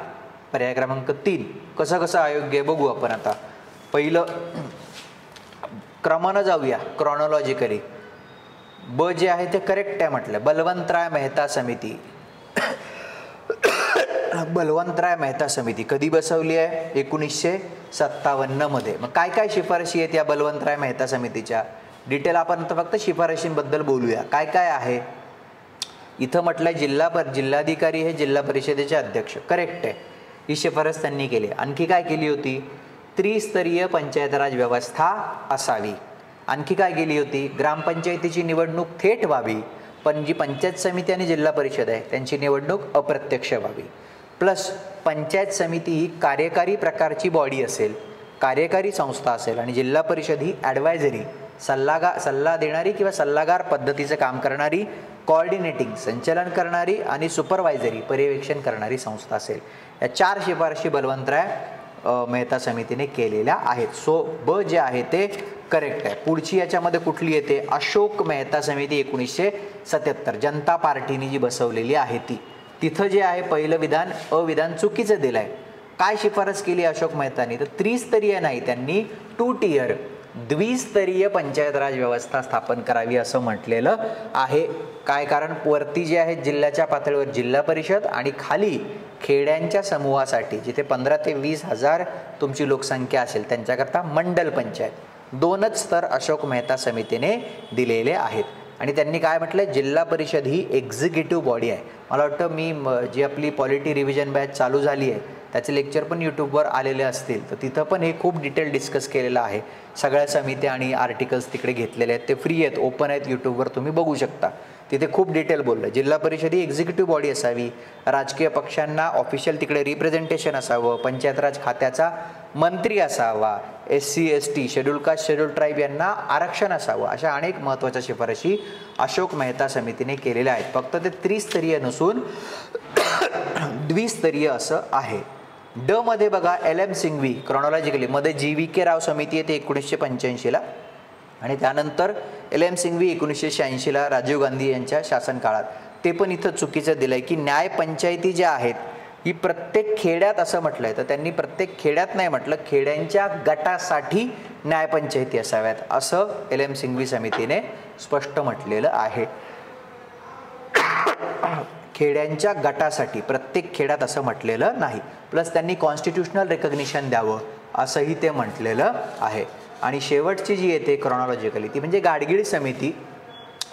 पर्याय क्रमांक 3 कसं कसं अयोग्य आहे बघू आपण आता. पहिलं क्रमानं जाऊया क्रॉनॉलॉजिकली. ब जे आहे ते करेक्ट आहे म्हटलं. बलवंतराय मेहता समिती. बलवंतराय मेहता समिती कधी बसवली आहे 1957 मध्ये. मग काय काय शिफारशी आहेत या बलवंतराय मेहता समितीच्या डिटेल आपण आता फक्त शिफारशींबद्दल बोलूया. काय काय आहे इथं म्हटलं जिल्हाधिकारी हे जिल्हा परिषदेचे अध्यक्ष. करेक्ट आहे, ही शिफारस त्यांनी केली. आणखी काय केली होती त्रिस्तरीय पंचायत राज व्यवस्था असावी. आणखी काय केली होती ग्रामपंचायतीची निवडणूक थेट व्हावी पण जी पंचायत समिती आणि जिल्हा परिषद आहे त्यांची निवडणूक अप्रत्यक्ष व्हावी. प्लस पंचायत समिती ही कार्यकारी प्रकारची बॉडी असेल, कार्यकारी संस्था असेल आणि जिल्हा परिषद ही ॲडवायझरी सल्ला देणारी किंवा सल्लागार पद्धतीचं काम करणारी, कोऑर्डिनेटिंग संचालन करणारी आणि सुपरवायझरी पर्यवेक्षण करणारी संस्था असेल. या 4 शिफारशी बलवंतराय मेहता समितीने केलेल्या आहेत. सो ब जे आहे ते करेक्ट आहे. पुढची याच्यामध्ये कुठली येते अशोक मेहता समिती 1977 जनता पार्टीने जी बसवलेली आहे ती. तिथं जे आहे पहिलं विधान अविधान चुकीचं दिलं आहे. काय शिफारस केली अशोक मेहतानी तर त्रिस्तरीय नाही, त्यांनी 2 टियर द्विस्तरीय पंचायत राज व्यवस्था स्थापन करावी असं म्हटलेलं आहे. काय कारण वरती जे आहे जिल्ह्याच्या पातळीवर जिल्हा परिषद आणि खाली खेड्यांच्या समूहासाठी जिथे 15 ते 20 हजार तुमची लोकसंख्या असेल त्यांच्याकरता मंडल पंचायत. 2च स्तर अशोक मेहता समितीने दिलेले आहेत. आणि त्यांनी काय म्हटलं जिल्हा परिषद ही एक्झिक्युटिव्ह बॉडी आहे. मला वाटतं मी जी आपली पॉलिटी रिव्हिजन बॅच चालू झाली आहे त्याचे लेक्चर पण यूट्यूबवर आलेले असतील तर तिथं पण हे खूप डिटेल डिस्कस केलेलं आहे. सगळ्या समित्या आणि आर्टिकल्स तिकडे घेतलेले आहेत, ते फ्री आहेत, ओपन आहेत, यूट्यूबवर तुम्ही बघू शकता. तिथे खूप डिटेल बोललं. जिल्हा परिषद ही एक्झिक्युटिव्ह बॉडी असावी, राजकीय पक्षांना ऑफिशियल तिकडे रिप्रेझेंटेशन असावं, पंचायत राज खात्याचा मंत्री असावा, SC ST schedule caste schedule tribe यांना आरक्षण असावं, अशा अनेक महत्त्वाच्या शिफारशी अशोक मेहता समितीने केलेल्या आहेत. फक्त ते त्रिस्तरीय नसून द्विस्तरीय असं आहे. ड मध्ये बघा LM सिंघवी क्रॉनॉलॉजिकली मध्ये GVK राव समिती येते 1985ला आणि त्यानंतर LM सिंघवी 1986ला राजीव गांधी यांच्या शासन काळात. ते पण इथं चुकीचं दिलंय की न्याय पंचायती ज्या आहेत ही प्रत्येक खेड्यात असं म्हटलंय तर त्यांनी प्रत्येक खेड्यात नाही म्हटलं, खेड्यांच्या गटासाठी न्यायपंचायती असाव्यात असं LM सिंघवी समितीने स्पष्ट म्हटलेलं आहे. खेड्यांच्या गटासाठी प्रत्येक खेड्यात असं म्हटलेलं नाही. प्लस त्यांनी कॉन्स्टिट्युशनल रेकग्निशन द्यावं असंही ते म्हटलेलं आहे. आणि शेवटची जी येते क्रॉनॉलॉजिकली ती म्हणजे गाडगीळ समिती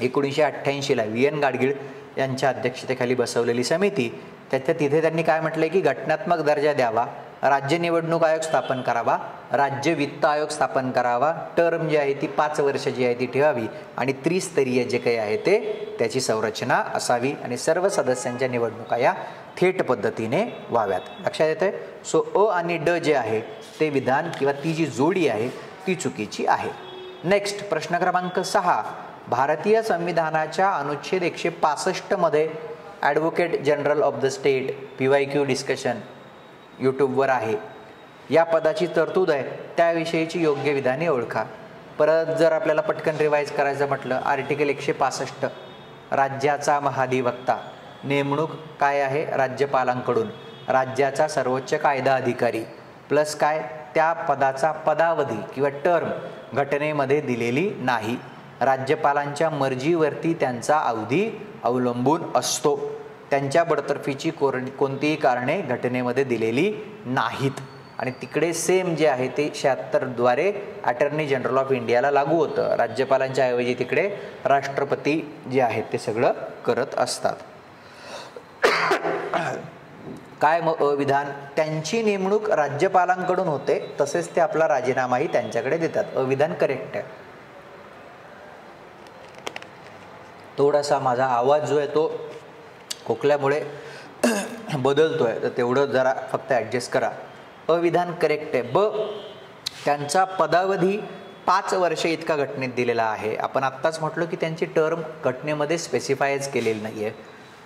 1988ला VN गाडगीळ यांच्या अध्यक्षतेखाली बसवलेली समिती. तिथे त्यांनी काय म्हटलंय की घटनात्मक दर्जा द्यावा राज्य निवडणूक आयोग स्थापन करावा, राज्य वित्त आयोग स्थापन करावा, टर्म जी आहे ती 5 वर्षाची आहे ती ठेवावी आणि त्रिस्तरीय जे काही आहे ते त्याची संरचना असावी आणि सर्व सदस्यांच्या निवडणुका या थेट पद्धतीने व्हाव्यात. लक्षात येतंय. सो अ आणि ड जे आहे ते विधान किंवा ती जी जोडी आहे ती चुकीची आहे. नेक्स्ट प्रश्न क्रमांक 6. भारतीय संविधानाच्या अनुच्छेद 165 मध्ये advocate general of the state PYQ discussion यूट्यूबवर आहे. या पदाची तरतूद आहे त्याविषयीची योग्य विधाने ओळखा. परत जर आपल्याला पटकन रिवाईज करायचं म्हटलं, आर्टिकल 165 राज्याचा महाधिवक्ता, नेमणूक काय आहे राज्यपालांकडून, राज्याचा सर्वोच्च कायदा अधिकारी प्लस काय त्या पदाचा पदावधी किंवा टर्म घटनेमध्ये दिलेली नाही, राज्यपालांच्या मर्जीवरती त्यांचा अवधी अवलंबून असतो, त्यांच्या बडतर्फीची कोणतीही कारणे घटनेमध्ये दिलेली नाहीत आणि तिकडे सेम जे आहे ते 76 द्वारे अटर्नी जनरल ऑफ इंडियाला लागू होतं. राज्यपालांच्या ऐवजी तिकडे राष्ट्रपती जे आहेत ते सगळं करत असतात. काय अविधान, त्यांची नेमणूक राज्यपालांकडून होते तसेच ते आपला राजीनामाही त्यांच्याकडे देतात. अविधान करेक्ट आहे. थोडासा माझा आवाज जो आहे तो खोकल्यामुळे बदलतोय तर तेवढं जरा फक्त ॲडजस्ट करा. अविधान करेक्ट आहे. ब त्यांचा पदावधी 5 वर्षे इतका घटनेत दिलेला आहे. आपण आत्ताच म्हटलो की त्यांची टर्म घटनेमध्ये स्पेसिफायच केलेली नाही आहे.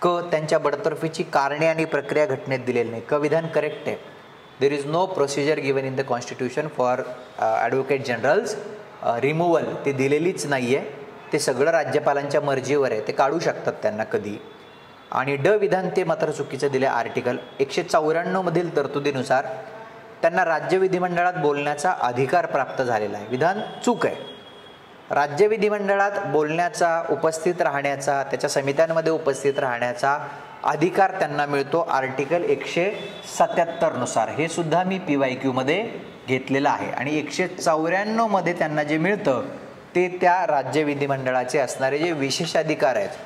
क त्यांच्या बडतर्फीची कारणे आणि प्रक्रिया घटनेत दिलेली नाही. क विधान करेक्ट आहे. There is no procedure given in the constitution for advocate generals removal, ती दिलेलीच नाही आहे. ते सगळं राज्यपालांच्या मर्जीवर आहे, ते काढू शकतात त्यांना कधी. आणि ड विधान ते मात्र चुकीचं दिले. आर्टिकल 194 मधील तरतुदीनुसार त्यांना राज्य विधिमंडळात बोलण्याचा अधिकार प्राप्त झालेला आहे. विधान चूक आहे. राज्य विधिमंडळात बोलण्याचा, उपस्थित राहण्याचा, त्याच्या समित्यांमध्ये उपस्थित राहण्याचा अधिकार त्यांना मिळतो आर्टिकल 177 नुसार. हे सुद्धा मी PYQ मध्ये घेतलेलं आहे. आणि 194 मध्ये त्यांना जे मिळतं ते त्या राज्य विधिमंडळाचे असणारे जे विशेषाधिकार आहेत.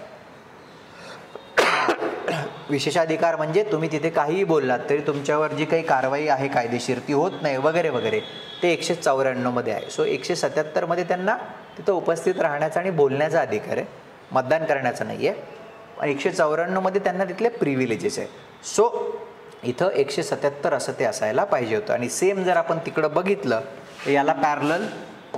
विशेषाधिकार म्हणजे तुम्ही तिथे काहीही बोललात तरी तुमच्यावर जी काही कारवाई आहे कायदेशीर ती होत नाही वगैरे वगैरे, ते 194 मध्ये आहे. सो 177 मध्ये त्यांना तिथं उपस्थित राहण्याचा आणि बोलण्याचा अधिकार आहे, मतदान करण्याचा नाही आहे. 194 मध्ये त्यांना तिथले प्रिव्हिलेजेस आहे. सो इथं 177 असं ते असायला पाहिजे होतं. आणि सेम जर आपण तिकडं बघितलं तर याला पॅरलल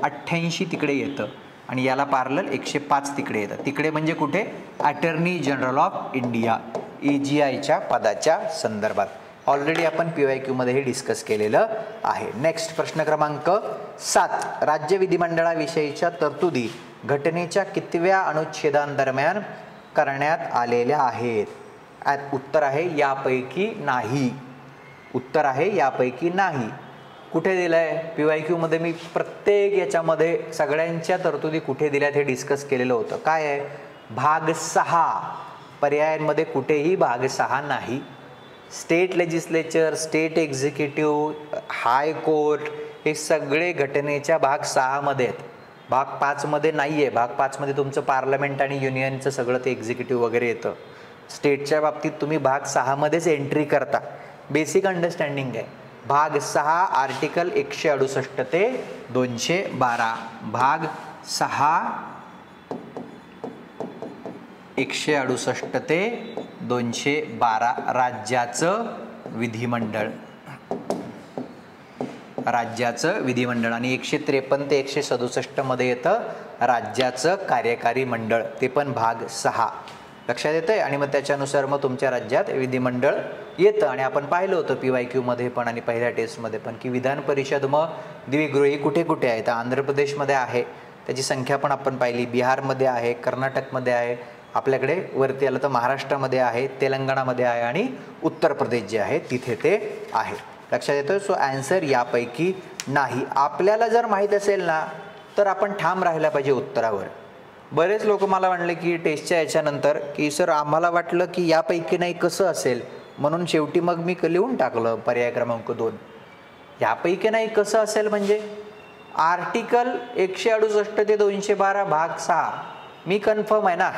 88 तिकडे येतं आणि याला पॅरलल 105 तिकडे येतं. तिकडे म्हणजे कुठे, अटर्नी जनरल ऑफ इंडिया EGIच्या पदाच्या संदर्भात. ऑलरेडी आपण PYQ मध्ये हे डिस्कस केलेलं आहे. नेक्स्ट प्रश्न क्रमांक 7. राज्य विधिमंडळाविषयीच्या तरतुदी घटनेच्या कितव्या अनुच्छेदांदरम्यान करण्यात आलेल्या आहेत? उत्तर आहे यापैकी नाही. उत्तर आहे यापैकी नाही. कुठे दिलं आहे PYQ मध्ये? मी प्रत्येक याच्यामध्ये सगळ्यांच्या तरतुदी कुठे दिल्यात हे डिस्कस केलेलं होतं. काय आहे? भाग 6. पर्यायांमध्ये कुठेही भाग 6 नाही. State legislature, state executive, high court हे सगळे घटनेच्या भाग 6 मध्ये आहेत. भाग 5 मध्ये नाही आहे. भाग 5 मध्ये तुमचं पार्लमेंट आणि युनियनचं सगळं ते एक्झिक्युटिव्ह वगैरे येतं. स्टेटच्या बाबतीत तुम्ही भाग 6 मध्येच एंट्री करता. बेसिक अंडरस्टँडिंग आहे. भाग 6 आर्टिकल 168 ते 212. भाग 6 168 ते 212 राज्याचं विधिमंडळ. राज्याचं विधिमंडळ. आणि 153 ते 167 मध्ये येतं राज्याचं कार्यकारी मंडळ, ते पण भाग 6. लक्षात येतंय. आणि मग त्याच्यानुसार मग तुमच्या राज्यात विधिमंडळ येतं. आणि आपण पाहिलं होतं PYQ मध्ये पण आणि पहिल्या टेस्टमध्ये पण की विधान परिषद मग द्विगृही कुठे कुठे आहे. तर आंध्र प्रदेशमध्ये आहे, त्याची संख्या पण आपण पाहिली. बिहारमध्ये आहे, कर्नाटकमध्ये आहे, आपल्याकडे वरती आलं तर महाराष्ट्रामध्ये आहे, तेलंगणामध्ये आहे आणि उत्तर प्रदेश जे आहे तिथे ते आहे. लक्षात येतोय. सो आन्सर यापैकी नाही. आपल्याला जर माहीत असेल ना तर आपण ठाम राहायला पाहिजे उत्तरावर. बरेच लोक मला म्हणले की टेस्टच्या याच्यानंतर की सर आम्हाला वाटलं की यापैकी नाही कसं असेल, म्हणून शेवटी मग मी लिहून टाकलं पर्याय क्रमांक 2. यापैकी नाही कसं असेल म्हणजे आर्टिकल 168 ते 212 भाग 6 मी कन्फर्म आहे ना.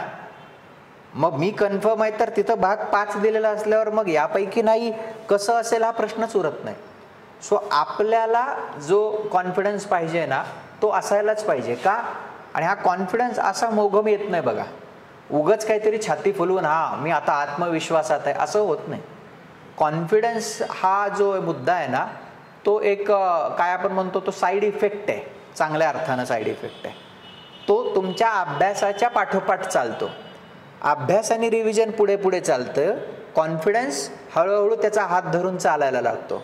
मग मी कन्फर्म आहे तर तिथं भाग 5 दिलेला असल्यावर मग यापैकी नाही कसं असेल हा प्रश्नच उरत नाही. सो आपल्याला जो कॉन्फिडन्स पाहिजे ना तो असायलाच पाहिजे का, आणि हा कॉन्फिडन्स असा मोघम येत नाही बघा, उगच काहीतरी छाती फुलवून हा मी आता आत्मविश्वासात आहे असं होत नाही. कॉन्फिडन्स हा जो मुद्दा आहे ना तो एक काय आपण म्हणतो तो साईड इफेक्ट आहे, चांगल्या अर्थानं साईड इफेक्ट आहे. तो तुमच्या अभ्यासाच्या पाठोपाठ चालतो, अभ्यास आणि रिव्हिजन पुढे पुढे चालतं, कॉन्फिडन्स हळूहळू त्याचा हात धरून चालायला लागतो.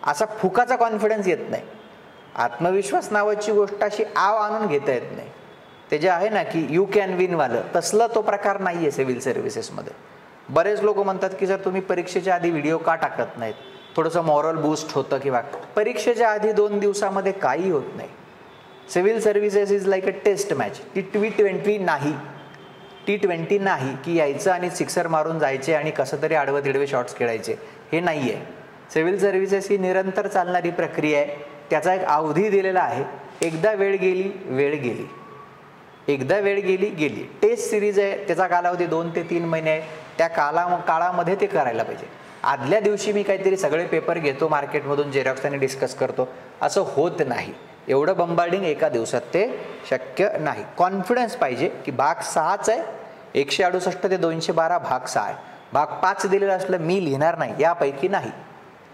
असा फुकाचा कॉन्फिडन्स येत नाही. आत्मविश्वास नावाची गोष्ट अशी आव आणून घेता येत नाही. ते जे आहे ना की यू कॅन विन वालं, तसला तो प्रकार नाही आहे सिव्हिल सर्व्हिसेसमध्ये. बरेच लोक म्हणतात की जर तुम्ही परीक्षेच्या आधी व्हिडिओ का टाकत नाहीत, थोडंसं मॉरल बूस्ट होतं किंवा परीक्षेच्या आधी 2 दिवसामध्ये काही होत नाही. Civil services is like a test match. ती T20 नाही, T20 नाही की यायचं आणि सिक्सर मारून जायचे आणि कसं तरी आडवं तिडवे शॉट्स खेळायचे, हे नाही आहे. सिव्हिल सर्व्हिसेस ही निरंतर चालणारी प्रक्रिया आहे. त्याचा एक अवधी दिलेला आहे. एकदा वेळ गेली गेली, एकदा वेळ गेली. टेस्ट सिरीज आहे, त्याचा कालावधी 2 ते 3 महिने आहे. त्या काळामध्ये ते करायला पाहिजे. आदल्या दिवशी मी काहीतरी सगळे पेपर घेतो मार्केटमधून झेरॉक्स आणि डिस्कस करतो असं होत नाही. एवढं बंबार्डिंग एका दिवसात ते शक्य नाही. कॉन्फिडन्स पाहिजे की भाग 6च आहे, 168 ते 212 भाग 6 आहे. भाग 5 दिलेला असलं मी लिहिणार नाही, यापैकी नाही.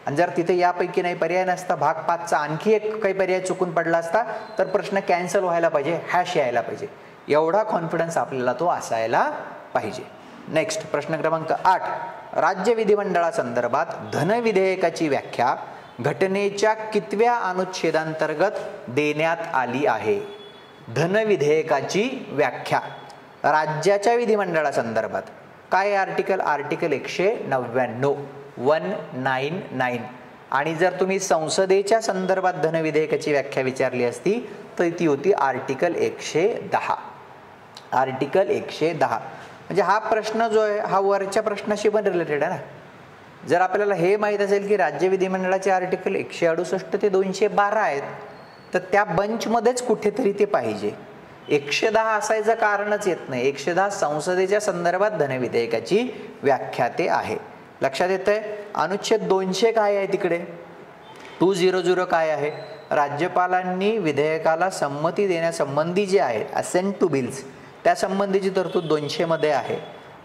आणि जर तिथे यापैकी नाही पर्याय नसता, भाग 5चा आणखी एक काही पर्याय चुकून पडला असता तर प्रश्न कॅन्सल व्हायला पाहिजे, हॅश यायला पाहिजे. एवढा कॉन्फिडन्स आपल्याला तो असायला पाहिजे. नेक्स्ट प्रश्न क्रमांक 8. राज्य विधिमंडळासंदर्भात धनविधेयकाची व्याख्या घटनेच्या कितव्या अनुच्छेदांतर्गत देण्यात आली आहे? धनविधेयकाची व्याख्या राज्याच्या विधिमंडळासंदर्भात काय आर्टिकल? आर्टिकल 199 199. आणि जर तुम्ही संसदेच्या संदर्भात धनविधेयकाची व्याख्या विचारली असती तर ती होती आर्टिकल 110. आर्टिकल 110. म्हणजे हा प्रश्न जो आहे हा वरच्या प्रश्नाशी पण रिलेटेड आहे ना. जर आपल्याला हे माहीत असेल की राज्य विधिमंडळाचे आर्टिकल 168 ते 212 आहेत तर त्या बंचमध्येच कुठेतरी ते पाहिजे. 110 असायचं कारणच येत नाही. 110 संसदेच्या संदर्भात धनविधेयकाची व्याख्या ते आहे. लक्षात येतंय? अनुच्छेद 200 काय आहे तिकडे? 200 काय आहे? राज्यपालांनी विधेयकाला संमती देण्यासंबंधी जे आहे असेंट टू बिल्स त्या संबंधीची तरतूद 200 मध्ये आहे.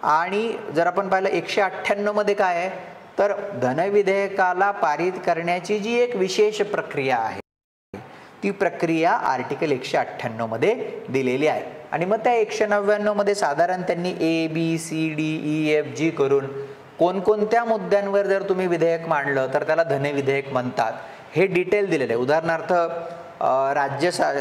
आणि जर आपण पाहिलं 198 मध्ये काय आहे तर धनविधेयकाला पारित करण्याची जी एक विशेष प्रक्रिया आहे ती प्रक्रिया आर्टिकल 198 मध्ये दिलेली आहे. आणि मग त्या 199 मध्ये साधारण त्यांनी ABCDEFG करून कोणकोणत्या मुद्द्यांवर जर तुम्ही विधेयक मांडलं तर त्याला धनविधेयक म्हणतात हे डिटेल दिलेलं आहे. उदाहरणार्थ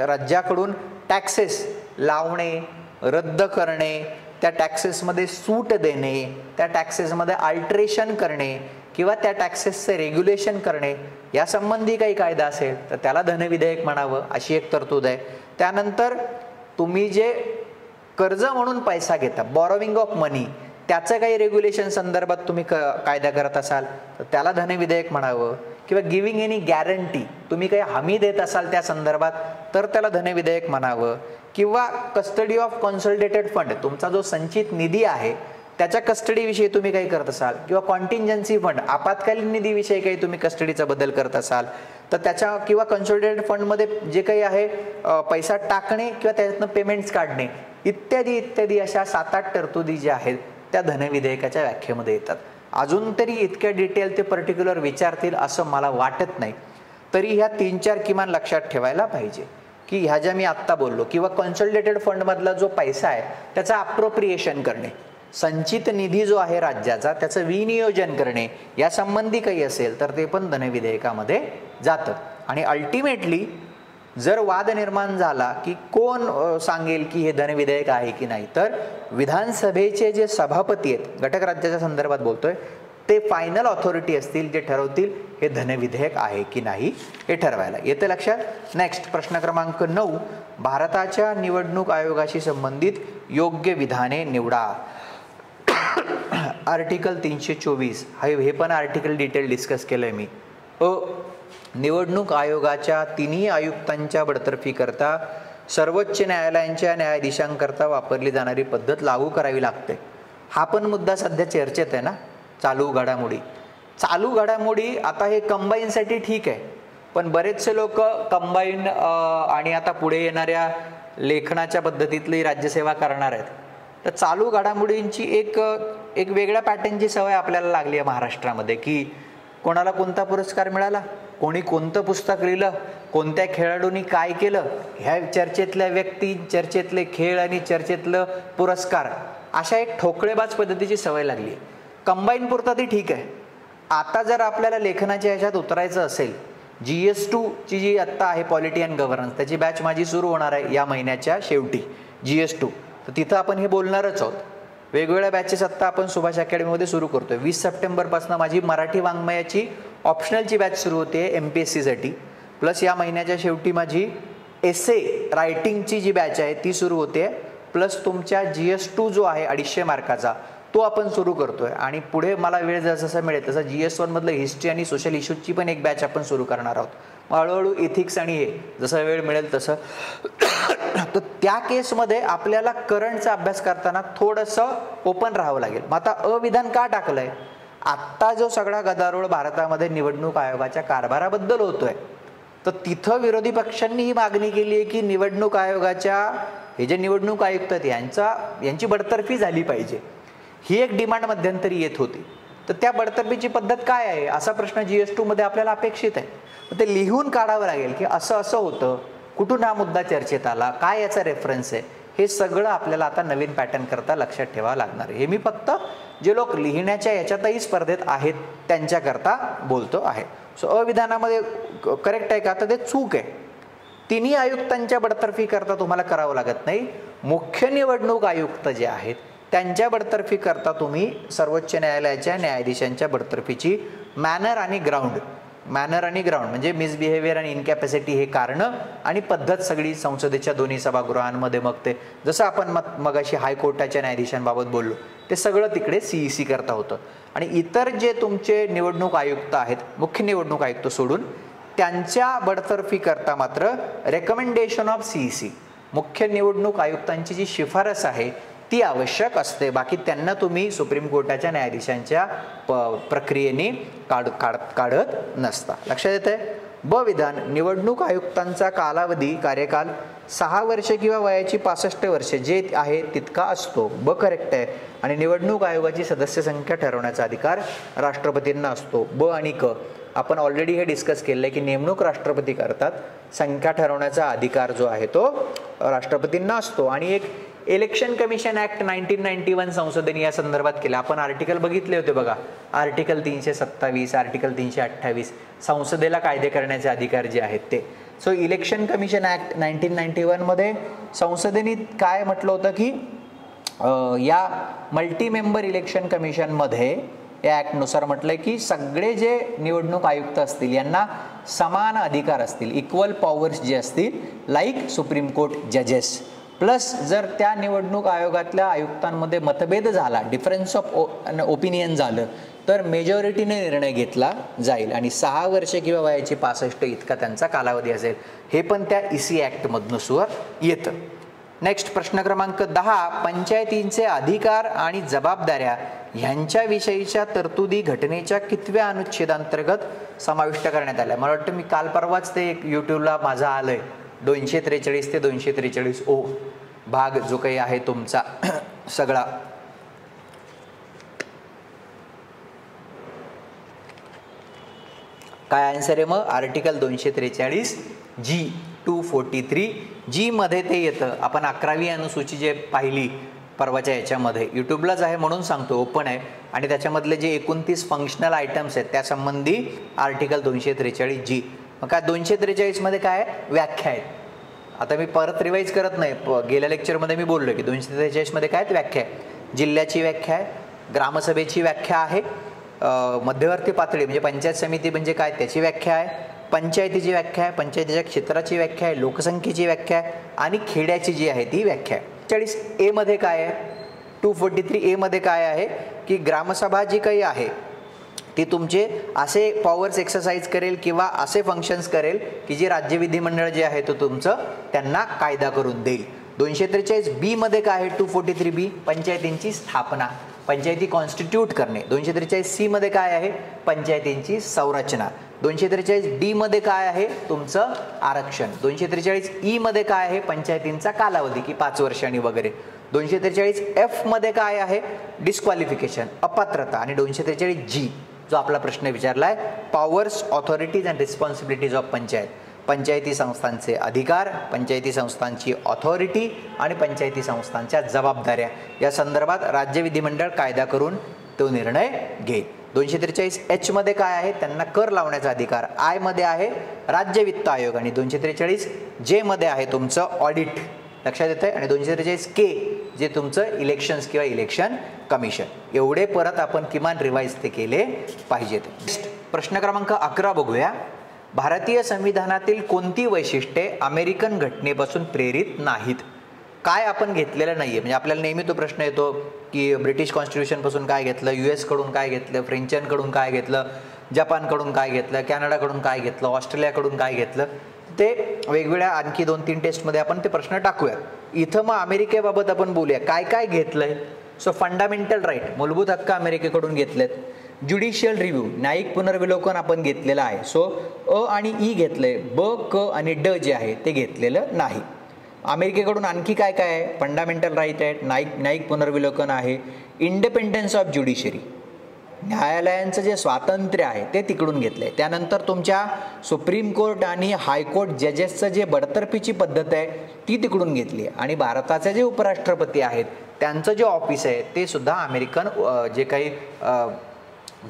राज्याकडून टॅक्सेस लावणे, रद्द करणे, त्या टॅक्सेसमध्ये सूट देणे, त्या टॅक्सेसमध्ये अल्टरेशन करणे किंवा त्या टॅक्सेसचे रेग्युलेशन करणे यासंबंधी काही कायदा असेल तर त्याला धनविधेयक म्हणावं अशी एक तरतूद आहे. त्यानंतर तुम्ही जे कर्ज म्हणून पैसा घेता, बॉरोविंग ऑफ मनी, त्याचं काही रेग्युलेशन संदर्भात तुम्ही कायदा करत असाल तर त्याला धनविधेयक म्हणावं. किंवा गिव्हिंग एनी गॅरंटी, तुम्ही काही हमी देत असाल त्या संदर्भात तर त्याला धनविधेयक म्हणावं. किंवा कस्टडी ऑफ कॉन्सॉलिडेटेड फंड, तुमचा जो संचित निधी आहे त्याच्या कस्टडीविषयी तुम्ही काही करत असाल, किंवा कॉन्टिंजन्सी फंड, आपत्कालीन निधीविषयी काही तुम्ही कस्टडीचा बदल करत असाल तर त्याच्या, किंवा कन्सॉलिडेटेड फंडमध्ये जे काही आहे पैसा टाकणे किंवा त्याच्यातनं पेमेंट्स काढणे इत्यादी इत्यादी अशा 7-8 तरतुदी ज्या आहेत त्या धनविधेयकाच्या व्याख्येमध्ये येतात. अजून तरी इतक्या डिटेल ते पर्टिक्युलर विचारतील असं मला वाटत नाही. तरी ह्या 3-4 किमान लक्षात ठेवायला पाहिजे की ह्या ज्या मी आत्ता बोललो, किंवा कन्सॉलिडेटेड फंडमधला जो पैसा आहे त्याचं अप्रोप्रिएशन करणे, संचित निधी जो आहे राज्याचा त्याचं विनियोजन करणे यासंबंधी काही असेल तर ते पण धनविधेयकामध्ये जातं. आणि अल्टिमेटली जर वाद निर्माण झाला की कोण सांगेल की हे धनविधेयक आहे की नाही, तर विधानसभेचे जे सभापती आहेत, घटक राज्याच्या संदर्भात बोलतोय, ते फायनल ऑथॉरिटी असतील जे ठरवतील हे धनविधेयक आहे की नाही हे ठरवायला. येते लक्षात? नेक्स्ट प्रश्न क्रमांक 9. भारताच्या निवडणूक आयोगाशी संबंधित योग्य विधाने निवडा. आर्टिकल 324 हे पण आर्टिकल डिटेल डिस्कस केलंय मी. निवडणूक आयोगाच्या 3 आयुक्तांच्या बडतर्फीकरता सर्वोच्च न्यायालयांच्या न्यायाधीशांकरता वापरली जाणारी पद्धत लागू करावी लागते. हा पण मुद्दा सध्या चर्चेत आहे ना. चालू घडामोडी आता हे कंबाईनसाठी ठीक आहे, पण बरेचसे लोक कंबाईन आणि आता पुढे येणाऱ्या लेखनाच्या पद्धतीतली राज्यसेवा करणार आहेत. तर चालू घडामोडींची एक वेगळ्या पॅटर्नची सवय आपल्याला लागली आहे महाराष्ट्रामध्ये, की कोणाला कोणता पुरस्कार मिळाला, कोणी कोणतं पुस्तक लिहिलं, कोणत्या खेळाडूंनी काय केलं, ह्या चर्चेतल्या व्यक्ती, चर्चेतले खेळ आणि चर्चेतलं पुरस्कार, अशा एक ठोकळेबाज पद्धतीची सवय लागली आहे. कंबाईन पुरता ती ठीक आहे. आता जर आपल्याला लेखनाच्या ह्याच्यात उतरायचं असेल, GS2 ची जी आत्ता आहे पॉलिटी अँड गव्हर्नन्स, त्याची बॅच माझी सुरू होणार आहे या महिन्याच्या शेवटी, GS2. तर तिथं आपण हे बोलणारच आहोत. वेगवेगळ्या बॅचेस आत्ता आपण सुभाष अकॅडमीमध्ये सुरू करतोय. 20 सप्टेंबरपासून माझी मराठी वाङ्मयाची ऑप्शनलची बॅच सुरू होते MPSCसाठी. प्लस या महिन्याच्या शेवटी माझी एसे रायटिंगची जी बॅच आहे ती सुरू होते. प्लस तुमच्या GS2 जो आहे 250 मार्काचा, तो आपण सुरू करतोय. आणि पुढे मला वेळ जसं मिळेल तसं GS1 मधलं हिस्ट्री आणि सोशल इश्यूजची पण एक बॅच आपण सुरू करणार आहोत. हळूहळू इथिक्स आणि हे जसं वेळ मिळेल तसं. तर त्या केसमध्ये आपल्याला करंटचा अभ्यास करताना थोडंसं ओपन राहावं लागेल. मग आता अविधान का टाकलंय? आत्ता जो सगळा गदारोळ भारतामध्ये निवडणूक आयोगाच्या कारभाराबद्दल होतोय, तर तिथं विरोधी पक्षांनी ही मागणी केली आहे की निवडणूक आयोगाच्या हे जे निवडणूक आयुक्त आहेत यांची बडतर्फी झाली पाहिजे. ही एक डिमांड मध्यंतरी येत होती. तर त्या बडतर्फीची पद्धत काय आहे असा प्रश्न GS2 मध्ये आपल्याला अपेक्षित आहे. ते लिहून काढावं लागेल की असं असं होतं, कुठून हा मुद्दा चर्चेत आला, काय याचा रेफरन्स आहे, हे सगळं आपल्याला आता नवीन पॅटर्न करता लक्षात ठेवावं लागणार आहे. हे मी फक्त जे लोक लिहिण्याच्या याच्यातही स्पर्धेत आहेत त्यांच्याकरता बोलतो आहे. सो अविधानामध्ये करेक्ट आहे का? तर ते चूक आहे. तिन्ही आयुक्तांच्या बडतर्फी करता तुम्हाला करावं लागत नाही. मुख्य निवडणूक आयुक्त जे आहेत त्यांच्या बडतर्फी करता तुम्ही सर्वोच्च न्यायालयाच्या न्यायाधीशांच्या बडतर्फीची मॅनर आणि ग्राउंड म्हणजे मिसबिहेवियर आणि इनकॅपॅसिटी हे कारणं आणि पद्धत सगळी संसदेच्या दोन्ही सभागृहांमध्ये, मग ते जसं आपण मगाशी हायकोर्टाच्या न्यायाधीशांबाबत बोललो ते सगळं तिकडे CEC करता होतं. आणि इतर जे तुमचे निवडणूक आयुक्त आहेत, मुख्य निवडणूक आयुक्त सोडून, त्यांच्या बडतर्फी करता मात्र रेकमेंडेशन ऑफ CEC, मुख्य निवडणूक आयुक्तांची जी शिफारस आहे ती आवश्यक असते. बाकी त्यांना तुम्ही सुप्रीम कोर्टाच्या न्यायाधीशांच्या प्रक्रियेने काढत नसता. लक्षात येतंय? ब विधान, निवडणूक आयुक्तांचा कालावधी कार्यकाल 6 वर्षे किंवा वयाची 65 वर्षे जे आहे तितका असतो. ब करेक्ट आहे. आणि निवडणूक आयोगाची सदस्य संख्या ठरवण्याचा अधिकार राष्ट्रपतींना असतो. ब आणि क आपण ऑलरेडी हे डिस्कस केलं आहे की नेमणूक राष्ट्रपती करतात, संख्या ठरवण्याचा अधिकार जो आहे तो राष्ट्रपतींना असतो. आणि एक इलेक्शन कमिशन ऍक्ट 1991 संसदेने या संदर्भात केला. आपण आर्टिकल बघितले होते बघा, आर्टिकल 327, आर्टिकल 328, संसदेला कायदे करण्याचे अधिकार जे आहेत ते. सो इलेक्शन कमिशन ऍक्ट 1991 मध्ये संसदेने काय म्हटलं होतं की या मल्टी मेंबर इलेक्शन कमिशन मध्ये या ऍक्टनुसार म्हटलंय की सगळे जे निवडणूक आयुक्त असतील यांना समान अधिकार असतील, इक्वल पॉवर्स जे असतील, लाईक सुप्रीम कोर्ट जजेस. प्लस जर त्या निवडणूक आयोगातल्या आयुक्तांमध्ये मतभेद झाला, डिफरन्स ऑफ ओपिनियन झालं, तर मेजॉरिटीने निर्णय घेतला जाईल. आणि 6 वर्षे किंवा वयाची 65 इतका त्यांचा कालावधी असेल. हे पण त्या EC ऍक्टमधनं सुद्धा येतं. नेक्स्ट प्रश्न क्रमांक 10, पंचायतींचे अधिकार आणि जबाबदाऱ्या ह्यांच्याविषयीच्या तरतुदी घटनेच्या कितव्या अनुच्छेदांतर्गत समाविष्ट करण्यात आल्या? मला वाटतं मी काल परवाच ते एक यूट्यूबला माझा आलंय, 243 ते 243 ओ भाग जो काही आहे तुमचा सगळा. काय आन्सर आहे मग? आर्टिकल 243 G 243 G मध्ये ते येतं. आपण 11वी अनुसूची जे पाहिली परवाच्या याच्यामध्ये, यूट्यूबलाच आहे म्हणून सांगतो, ओपन आहे. आणि त्याच्यामधले जे 29 फंक्शनल आयटम्स आहेत त्यासंबंधी आर्टिकल 243 G. मग काय 243 मध्ये काय व्याख्या आहेत? आता मी परत रिवाईज करत नाही, गेल्या लेक्चरमध्ये मी बोललो की 243 मध्ये काय व्याख्या आहे? जिल्ह्याची व्याख्या आहे, ग्रामसभेची व्याख्या आहे, मध्यवर्ती पातळी म्हणजे पंचायत समिती म्हणजे काय त्याची व्याख्या आहे, पंचायतीची व्याख्या आहे, पंचायतीच्या क्षेत्राची व्याख्या आहे, लोकसंख्येची व्याख्या आहे आणि खेड्याची जी आहे ती व्याख्या आहे. 40A मध्ये काय आहे? 243A मध्ये काय आहे की ग्रामसभा जी काही आहे ती तुमचे असे पॉवर्स एक्सरसाइज करेल किंवा असे फंक्शन्स करेल की जे राज्य विधिमंडळ जे आहे तो तुमचं त्यांना कायदा करून देईल. 243B मध्ये काय आहे? 243B पंचायतींची स्थापना. पंचायती कॉन्स्टिट्यूट करणे. 243C मध्ये काय आहे? पंचायतींची संरचना. 243D मध्ये काय आहे? तुमचं आरक्षण. 243E मध्ये काय आहे? पंचायतींचा कालावधी की 5 वर्षांनी वगैरे. 243F मध्ये काय आहे? डिस्क्वालिफिकेशन, अपात्रता. आणि 243G जो आपला प्रश्न विचारलाय, powers, authorities and responsibilities of panchayat. पंचायती संस्थांचे अधिकार, पंचायती संस्थांची ऑथॉरिटी आणि पंचायती संस्थांच्या जबाबदाऱ्या या संदर्भात राज्य विधिमंडळ कायदा करून तो निर्णय घेईल. 243H मध्ये काय आहे? त्यांना कर लावण्याचा अधिकार. आय मध्ये आहे राज्य वित्त आयोग. आणि 243J मध्ये आहे तुमचं ऑडिट. लक्षात येतंय? आणि 243K जे तुमचं इलेक्शन्स किंवा इलेक्शन कमिशन. एवढे परत आपण किमान रिवाइज ते केले पाहिजेत. प्रश्न क्रमांक 11 बघूया. भारतीय संविधानातील कोणती वैशिष्ट्ये अमेरिकन घटनेपासून प्रेरित नाहीत? काय आपण घेतलेलं नाहीये? म्हणजे आपल्याला नेहमी तो प्रश्न येतो की ब्रिटिश कॉन्स्टिट्यूशनपासून काय घेतलं, US कडून काय घेतलं, फ्रेंचांकडून काय घेतलं, जपानकडून काय घेतलं, कॅनडाकडून काय घेतलं, ऑस्ट्रेलियाकडून काय घेतलं. ते वेगवेगळ्या आणखी 2-3 टेस्टमध्ये आपण ते प्रश्न टाकूया. इथं मग अमेरिकेबाबत आपण बोलूया काय काय घेतलंय. सो फंडामेंटल राईट, मूलभूत हक्क अमेरिकेकडून घेतलेत. ज्युडिशियल रिव्ह्यू, न्यायिक पुनर्विलोकन आपण घेतलेलं आहे. सो अ आणि ई घेतलंय. ब, क आणि ड जे आहे ते घेतलेलं नाही. अमेरिकेकडून आणखी काय काय आहे? फंडामेंटल राईट आहेत, न्यायिक पुनर्विलोकन आहे, इंडिपेंडन्स ऑफ ज्युडिशरी, न्यायालयांचं जे स्वातंत्र्य आहे ते तिकडून घेतलंय. त्यानंतर तुमच्या सुप्रीम कोर्ट आणि हायकोर्ट जजेसचं जे बडतर्फीची पद्धत आहे ती तिकडून घेतली. आणि भारताचे जे उपराष्ट्रपती आहेत त्यांचं जे ऑफिस आहे ते सुद्धा अमेरिकन जे काही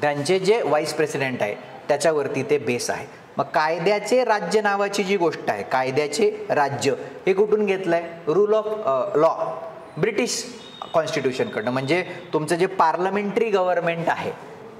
त्यांचे जे व्हाईस प्रेसिडेंट आहे त्याच्यावरती ते बेस आहे. मग कायद्याचे राज्य नावाची जी गोष्ट आहे, कायद्याचे राज्य, हे कुठून घेतलंय? रूल ऑफ लॉ, ब्रिटिश कॉन्स्टिट्यूशनकडनं. म्हणजे तुमचं जे पार्लमेंटरी गव्हर्नमेंट आहे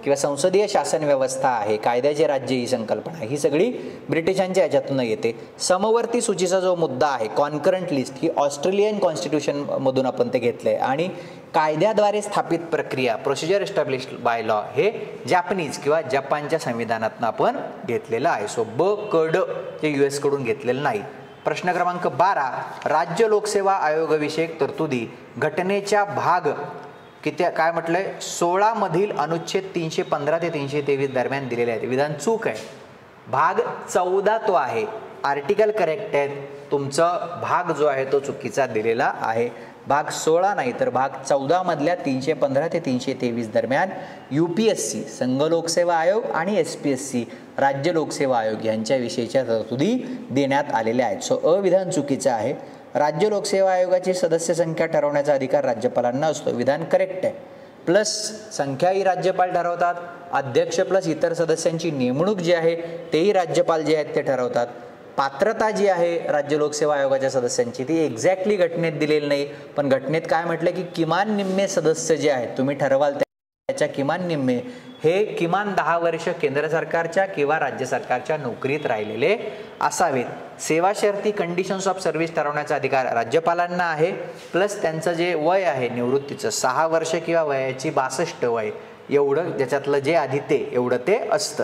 किंवा संसदीय शासन व्यवस्था आहे, कायद्याचे राज्य ही संकल्पना ही सगळी ब्रिटिशांच्या याच्यातून येते. समवर्ती सूचीचा जो मुद्दा आहे, कॉन्करंट लिस्ट, ही ऑस्ट्रेलियन कॉन्स्टिट्यूशन मधून आपण ते घेतलंय. आणि कायद्याद्वारे स्थापित प्रक्रिया, प्रोसिजर एस्टॅब्लिश्ड बाय लॉ, हे जपानीज किंवा जपानच्या संविधानातनं आपण घेतलेलं आहे. सो ब, क, ड हे US कडून घेतलेलं नाही. प्रश्न क्रमांक 12, राज्य लोकसेवा आयोगाविषयक तरतुदी घटनेच्या भाग किती काय म्हटलंय? 16 मधील अनुच्छेद 315 ते 323 दरम्यान दिलेले आहेत. विधान चूक आहे. भाग 14 तो आहे. आर्टिकल करेक्ट आहे. तुमचं भाग जो आहे तो चुकीचा दिलेला आहे. भाग 16 नाही तर भाग 14 मधल्या 315 ते 323 दरम्यान UPSC संघ लोकसेवा आयोग आणि SPSC राज्य लोकसेवा आयोग यांच्याविषयीच्या तरतुदी देण्यात आलेल्या आहेत. सो अविधान चुकीचं आहे. राज्य लोकसेवा आयोगाची सदस्य संख्या ठरवण्याचा अधिकार राज्यपालांना असतो. विधान करेक्ट आहे. प्लस संख्या ही राज्यपाल ठरवतात. अध्यक्ष प्लस इतर सदस्यांची नेमणूक जी आहे तेही राज्यपाल जे आहेत ते ठरवतात. पात्रता जी आहे राज्य लोकसेवा आयोगाच्या सदस्यांची ती एक्झॅक्टली घटनेत दिलेली नाही, पण घटनेत काय म्हटलं की किमान निम्मे सदस्य जे आहेत तुम्ही ठरवाल त्याच्या किमान निम्मे हे किमान 10 वर्ष केंद्र सरकारच्या किंवा राज्य सरकारच्या नोकरीत राहिलेले असावेत. सेवा शर्ती, कंडिशन्स ऑफ सर्व्हिस ठरवण्याचा अधिकार राज्यपालांना आहे. प्लस त्यांचं जे वय आहे निवृत्तीचं 6 वर्ष किंवा वयाची 62 वय एवढं ज्याच्यातलं जे आधी ते एवढं ते असतं.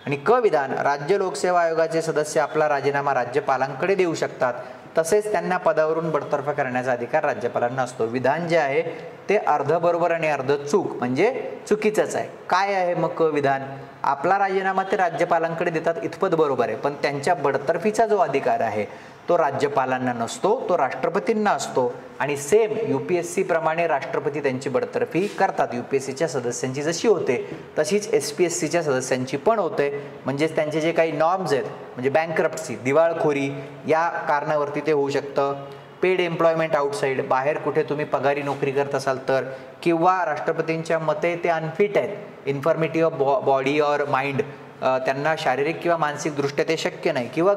आणि क विधान, राज्य लोकसेवा आयोगाचे सदस्य आपला राजीनामा राज्यपालांकडे देऊ शकतात. तसेच त्यांना पदावरून बडतर्फ करण्याचा अधिकार राज्यपालांना असतो. विधान जे आहे ते अर्ध बरोबर आणि अर्ध चूक म्हणजे चुकीचंच आहे. काय आहे मग विधान? आपला राजीनामा ते राज्यपालांकडे देतात इतपत बरोबर आहे, पण त्यांच्या बडतर्फीचा जो अधिकार आहे तो राज्यपालांना नसतो, तो राष्ट्रपतींना असतो. आणि सेम UPSC प्रमाणे राष्ट्रपती त्यांची बडतर्फी करतात. UPSCच्या सदस्यांची जशी होते तशीच SPSCच्या सदस्यांची पण होते. म्हणजेच त्यांचे जे काही नॉर्म्स आहेत म्हणजे बँकरप्सी, दिवाळखोरी या कारणावरती ते होऊ शकतं. पेड एम्प्लॉयमेंट आउटसाईड, बाहेर कुठे तुम्ही पगारी नोकरी करत असाल तर, किंवा राष्ट्रपतींच्या मते ते अनफिट आहेत, infirmity of body or mind, त्यांना शारीरिक किंवा मानसिकदृष्ट्या ते शक्य नाही, किंवा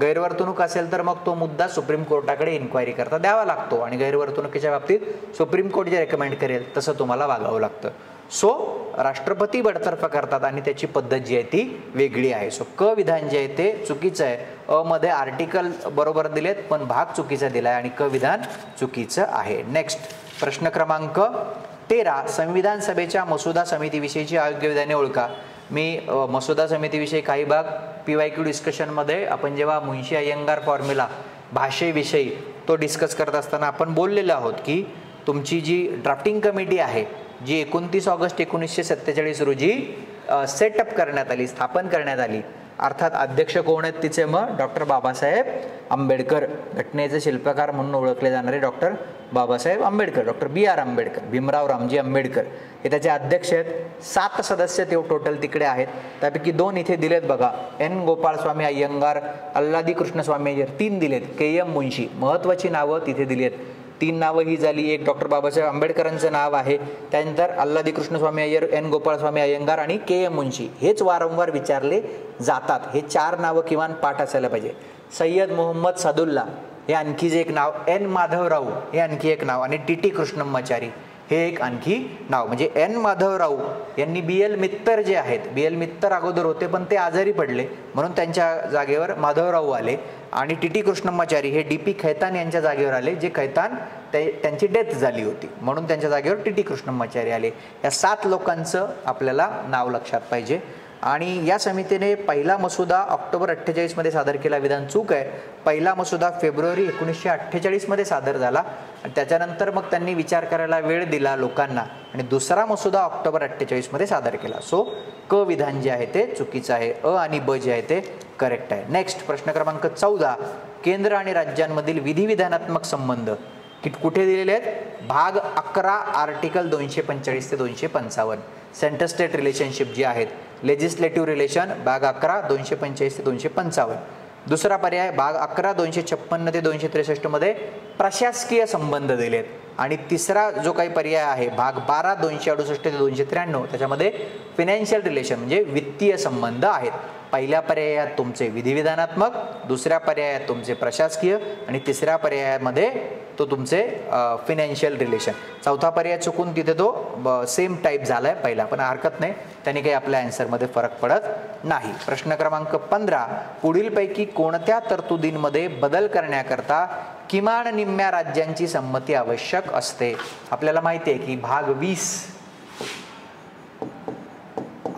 गैरवर्तणूक असेल तर मग तो मुद्दा सुप्रीम कोर्टाकडे इन्क्वायरी करता द्यावा लागतो. आणि गैरवर्तणुकीच्या बाबतीत सुप्रीम कोर्ट जे रेकमेंड करेल तसं तुम्हाला वागावं लागतं. सो राष्ट्रपती बडतर्फ करतात आणि त्याची पद्धत जी आहे ती वेगळी आहे. सो क विधान जे आहे ते चुकीचं आहे. अ मध्ये आर्टिकल बरोबर दिलेत पण भाग चुकीचा दिला आहे आणि क विधान चुकीचं आहे. नेक्स्ट प्रश्न क्रमांक 13, संविधान सभेच्या मसुदा समितीविषयीची अयोग्य विधाने ओळखा. मी मसुदा समितीविषयी काही भाग PYQ डिस्कशनमध्ये आपण जेव्हा मुंशी अय्यंगार फॉर्म्युला भाषेविषयी तो डिस्कस करत असताना आपण बोललेलो आहोत की तुमची जी ड्राफ्टिंग कमिटी आहे जी 29 ऑगस्ट 1947 रोजी सेटअप करण्यात आली, स्थापन करण्यात आली, अर्थात अध्यक्ष कोण आहेत तिचे, मग डॉक्टर बाबासाहेब आंबेडकर, घटनेचे शिल्पकार म्हणून ओळखले जाणारे doctor Babasaheb Ambedkar, doctor BR Ambedkar, Bhimrao Ramji Ambedkar हे त्याचे अध्यक्ष आहेत. 7 सदस्य ते टोटल तिकडे आहेत. त्यापैकी 2 इथे दिलेत बघा, N गोपाळस्वामी अय्यंगार, अल्लादी कृष्णस्वामी अय्यर 3 दिलेत, KM मुंशी. महत्त्वाची नावं तिथे दिली आहेत. 3 नावं ही झाली. एक डॉक्टर बाबासाहेब आंबेडकरांचं नाव आहे, त्यानंतर अल्लादी कृष्णस्वामी अय्यर, N गोपाळस्वामी अय्यंगार आणि KM मुंशी. हेच वारंवार विचारले जातात. हे 4 नावं किमान पाठ असायला पाहिजे. सय्यद मोहम्मद सादुल्ला हे आणखी जे एक नाव, N माधवराव हे आणखी एक नाव, आणि TT कृष्णम्माचारी हे एक आणखी नाव. म्हणजे N माधवराव यांनी BL मित्तर जे आहेत, BL मित्तर अगोदर होते पण ते आजारी पडले म्हणून त्यांच्या जागेवर माधवराव आले, आणि TT कृष्णम्माचारी हे DP खैतान यांच्या जागेवर आले, जे खैतान त्यांची डेथ झाली होती म्हणून त्यांच्या जागेवर TT कृष्णम्माचारी आले. या 7 लोकांचं आपल्याला नाव लक्षात पाहिजे. आणि या समितीने पहिला मसुदा ऑक्टोबर 48 मध्ये सादर केला. विधान चूक आहे. पहिला मसुदा फेब्रुवारी 1948 मध्ये सादर झाला आणि त्याच्यानंतर मग त्यांनी विचार करायला वेळ दिला लोकांना आणि दुसरा मसुदा ऑक्टोबर 48 मध्ये सादर केला. सो क विधान जे आहे ते चुकीचं आहे. अ आणि ब जे आहे ते करेक्ट आहे. नेक्स्ट प्रश्न क्रमांक 14, केंद्र आणि राज्यांमधील विधिविधानात्मक संबंध कुठे दिलेले आहेत? भाग 11 आर्टिकल 245 ते 255. सेंटर स्टेट रिलेशनशिप जी आहेत, लेजिस्लेटिव्ह रिलेशन भाग 11 245 ते 255. दुसरा पर्याय भाग 11 256 ते 263 मध्ये प्रशासकीय संबंध दिलेत. आणि तिसरा जो काही पर्याय आहे भाग 12 268 ते 293 त्याच्यामध्ये फिनान्शियल रिलेशन म्हणजे वित्तीय संबंध आहेत. पहिल्या पर्यायात तुमचे विधिविधानात्मक, दुसऱ्या पर्यायात तुमचे प्रशासकीय आणि तिसऱ्या पर्यायामध्ये तो तुमचे फिनान्शियल रिलेशन. चौथा पर्याय चुकून तिथे तो सेम टाईप झालाय पहिला, पण हरकत नाही, त्याने काही आपल्या आन्सरमध्ये फरक पडत नाही. प्रश्न क्रमांक 15, पुढीलपैकी कोणत्या तरतुदींमध्ये बदल करण्याकरता किमान निम्म्या राज्यांची संमती आवश्यक असते? आपल्याला माहिती आहे की भाग 20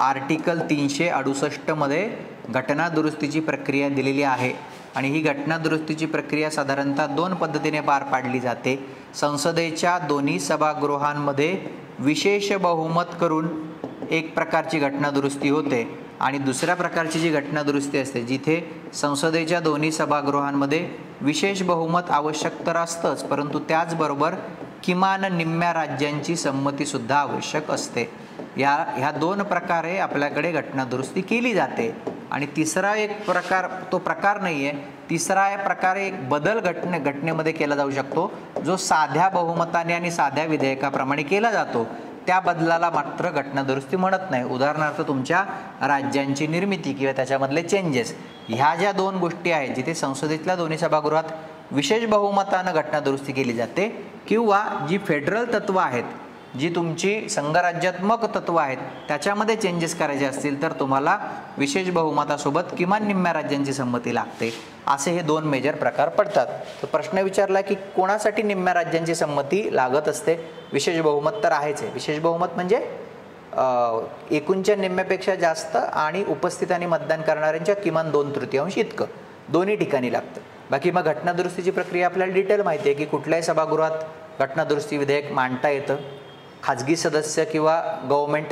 आर्टिकल 368 मध्ये घटना दुरुस्तीची प्रक्रिया दिलेली आहे आणि ही घटना दुरुस्तीची प्रक्रिया साधारणतः 2 पद्धतीने पार पाडली जाते. संसदेच्या दोन्ही सभागृहांमध्ये विशेष बहुमत करून एक प्रकारची घटना दुरुस्ती होते आणि दुसऱ्या प्रकारची जी घटना दुरुस्ती असते जिथे संसदेच्या दोन्ही सभागृहांमध्ये विशेष बहुमत आवश्यक तर असतंच, परंतु त्याचबरोबर किमान निम्म्या राज्यांची संमतीसुद्धा आवश्यक असते. ह्या 2 प्रकारे आपल्याकडे घटना दुरुस्ती केली जाते. आणि तिसरा एक प्रकार, तो प्रकार नाही आहे, तिसरा प्रकार एक बदल घटनेमध्ये केला जाऊ शकतो जो साध्या बहुमताने आणि साध्या विधेयकाप्रमाणे केला जातो. त्या बदलाला मात्र घटना दुरुस्ती म्हणत नाही. उदाहरणार्थ तुमच्या राज्यांची निर्मिती किंवा त्याच्यामधले चेंजेस, ह्या ज्या 2 गोष्टी आहेत जिथे संसदेतल्या दोन्ही सभागृहात विशेष बहुमतानं घटना दुरुस्ती केली जाते, किंवा जी फेडरल तत्व आहेत, जी तुमची संघराज्यात्मक तत्व आहेत त्याच्यामध्ये चेंजेस करायचे असतील तर तुम्हाला विशेष बहुमतासोबत किमान निम्म्या राज्यांची संमती लागते. असे हे 2 मेजर प्रकार पडतात. तर प्रश्न विचारला की कोणासाठी निम्म्या राज्यांची संमती लागत असते? विशेष बहुमत तर आहेच आहे. विशेष बहुमत म्हणजे एकूणच्या निम्म्यापेक्षा जास्त आणि उपस्थित आणि मतदान करणाऱ्यांच्या किमान 2/3 इतकं दोन्ही ठिकाणी लागतं. बाकी मग घटना दुरुस्तीची प्रक्रिया आपल्याला डिटेल माहिती आहे की कुठल्याही सभागृहात घटना दुरुस्ती विधेयक मांडता येतं. खाजगी सदस्य किंवा गव्हर्नमेंट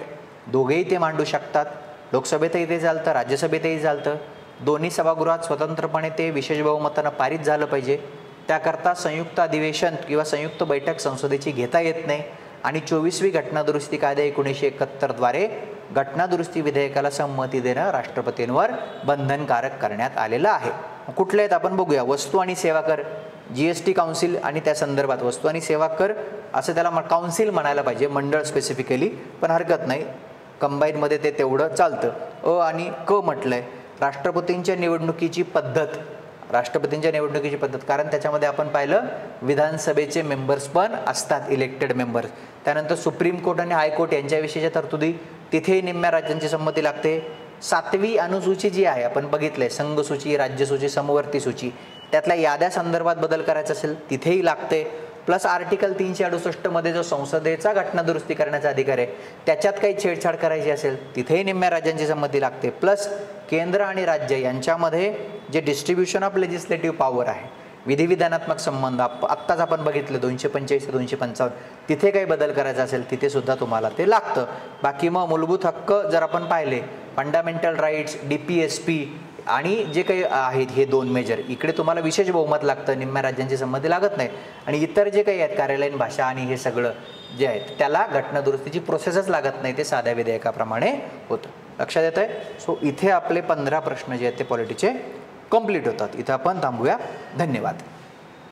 दोघेही ते मांडू शकतात. लोकसभेतही ते चालतं, राज्यसभेतही चालतं. दोन्ही सभागृहात स्वतंत्रपणे ते विशेष बहुमतानं पारित झालं पाहिजे. त्याकरता संयुक्त अधिवेशन किंवा संयुक्त बैठक संसदेची घेता येत नाही. आणि 24वी घटना दुरुस्ती कायदा 1971 द्वारे घटना दुरुस्ती विधेयकाला संमती देणं राष्ट्रपतींवर बंधनकारक करण्यात आलेलं आहे. कुठले आहेत आपण बघूया. वस्तू आणि सेवा कर, GST काउन्सिल आणि त्या संदर्भात वस्तू आणि सेवा कर असं त्याला काउन्सिल म्हणायला पाहिजे, मंडळ स्पेसिफिकली, पण हरकत नाही, कंबाईनमध्ये ते तेवढं चालतं. अ आणि क म्हटलंय. राष्ट्रपतींच्या निवडणुकीची पद्धत, राष्ट्रपतींच्या निवडणुकीची पद्धत, कारण त्याच्यामध्ये आपण पाहिलं विधानसभेचे मेंबर्स पण असतात, इलेक्टेड मेंबर्स. त्यानंतर सुप्रीम कोर्ट आणि हायकोर्ट यांच्याविषयीच्या तरतुदी, तिथेही निम्म्या राज्यांची संमती लागते. 7वी अनुसूची जी आहे आपण बघितलंय, संघसूची, राज्यसूची, समवर्ती सूची, त्यातल्या याद्या संदर्भात बदल करायचा असेल तिथेही लागते. प्लस आर्टिकल 368 मध्ये जो संसदेचा घटना दुरुस्ती करण्याचा अधिकार आहे त्याच्यात काही छेडछाड करायची असेल तिथेही निम्म्या राज्यांची संमती लागते. प्लस केंद्र आणि राज्य यांच्यामध्ये जे डिस्ट्रीब्युशन ऑफ लेजिस्लेटिव्ह पॉवर आहे, विधिविधानात्मक संबंध आत्ताच आपण बघितलं 245 ते 255, तिथे काही बदल करायचा असेल तिथे सुद्धा तुम्हाला ते लागतं. बाकी मग मूलभूत हक्क जर आपण पाहिले, फंडामेंटल राईट्स, DPSP आणि जे काही आहेत हे 2 मेजर, इकडे तुम्हाला विशेष बहुमत लागतं, निम्म्या राज्यांची संमती लागत नाही. आणि इतर जे काही आहेत कार्यालयीन भाषा आणि हे सगळं जे आहेत त्याला घटनादुरुस्तीची प्रोसेसच लागत नाही, ते साध्या विधेयकाप्रमाणे होतं. लक्षात येतं आहे. सो इथे आपले 15 प्रश्न जे आहेत ते पॉलिटीचे कंप्लीट होतात. इथं आपण थांबूया. धन्यवाद.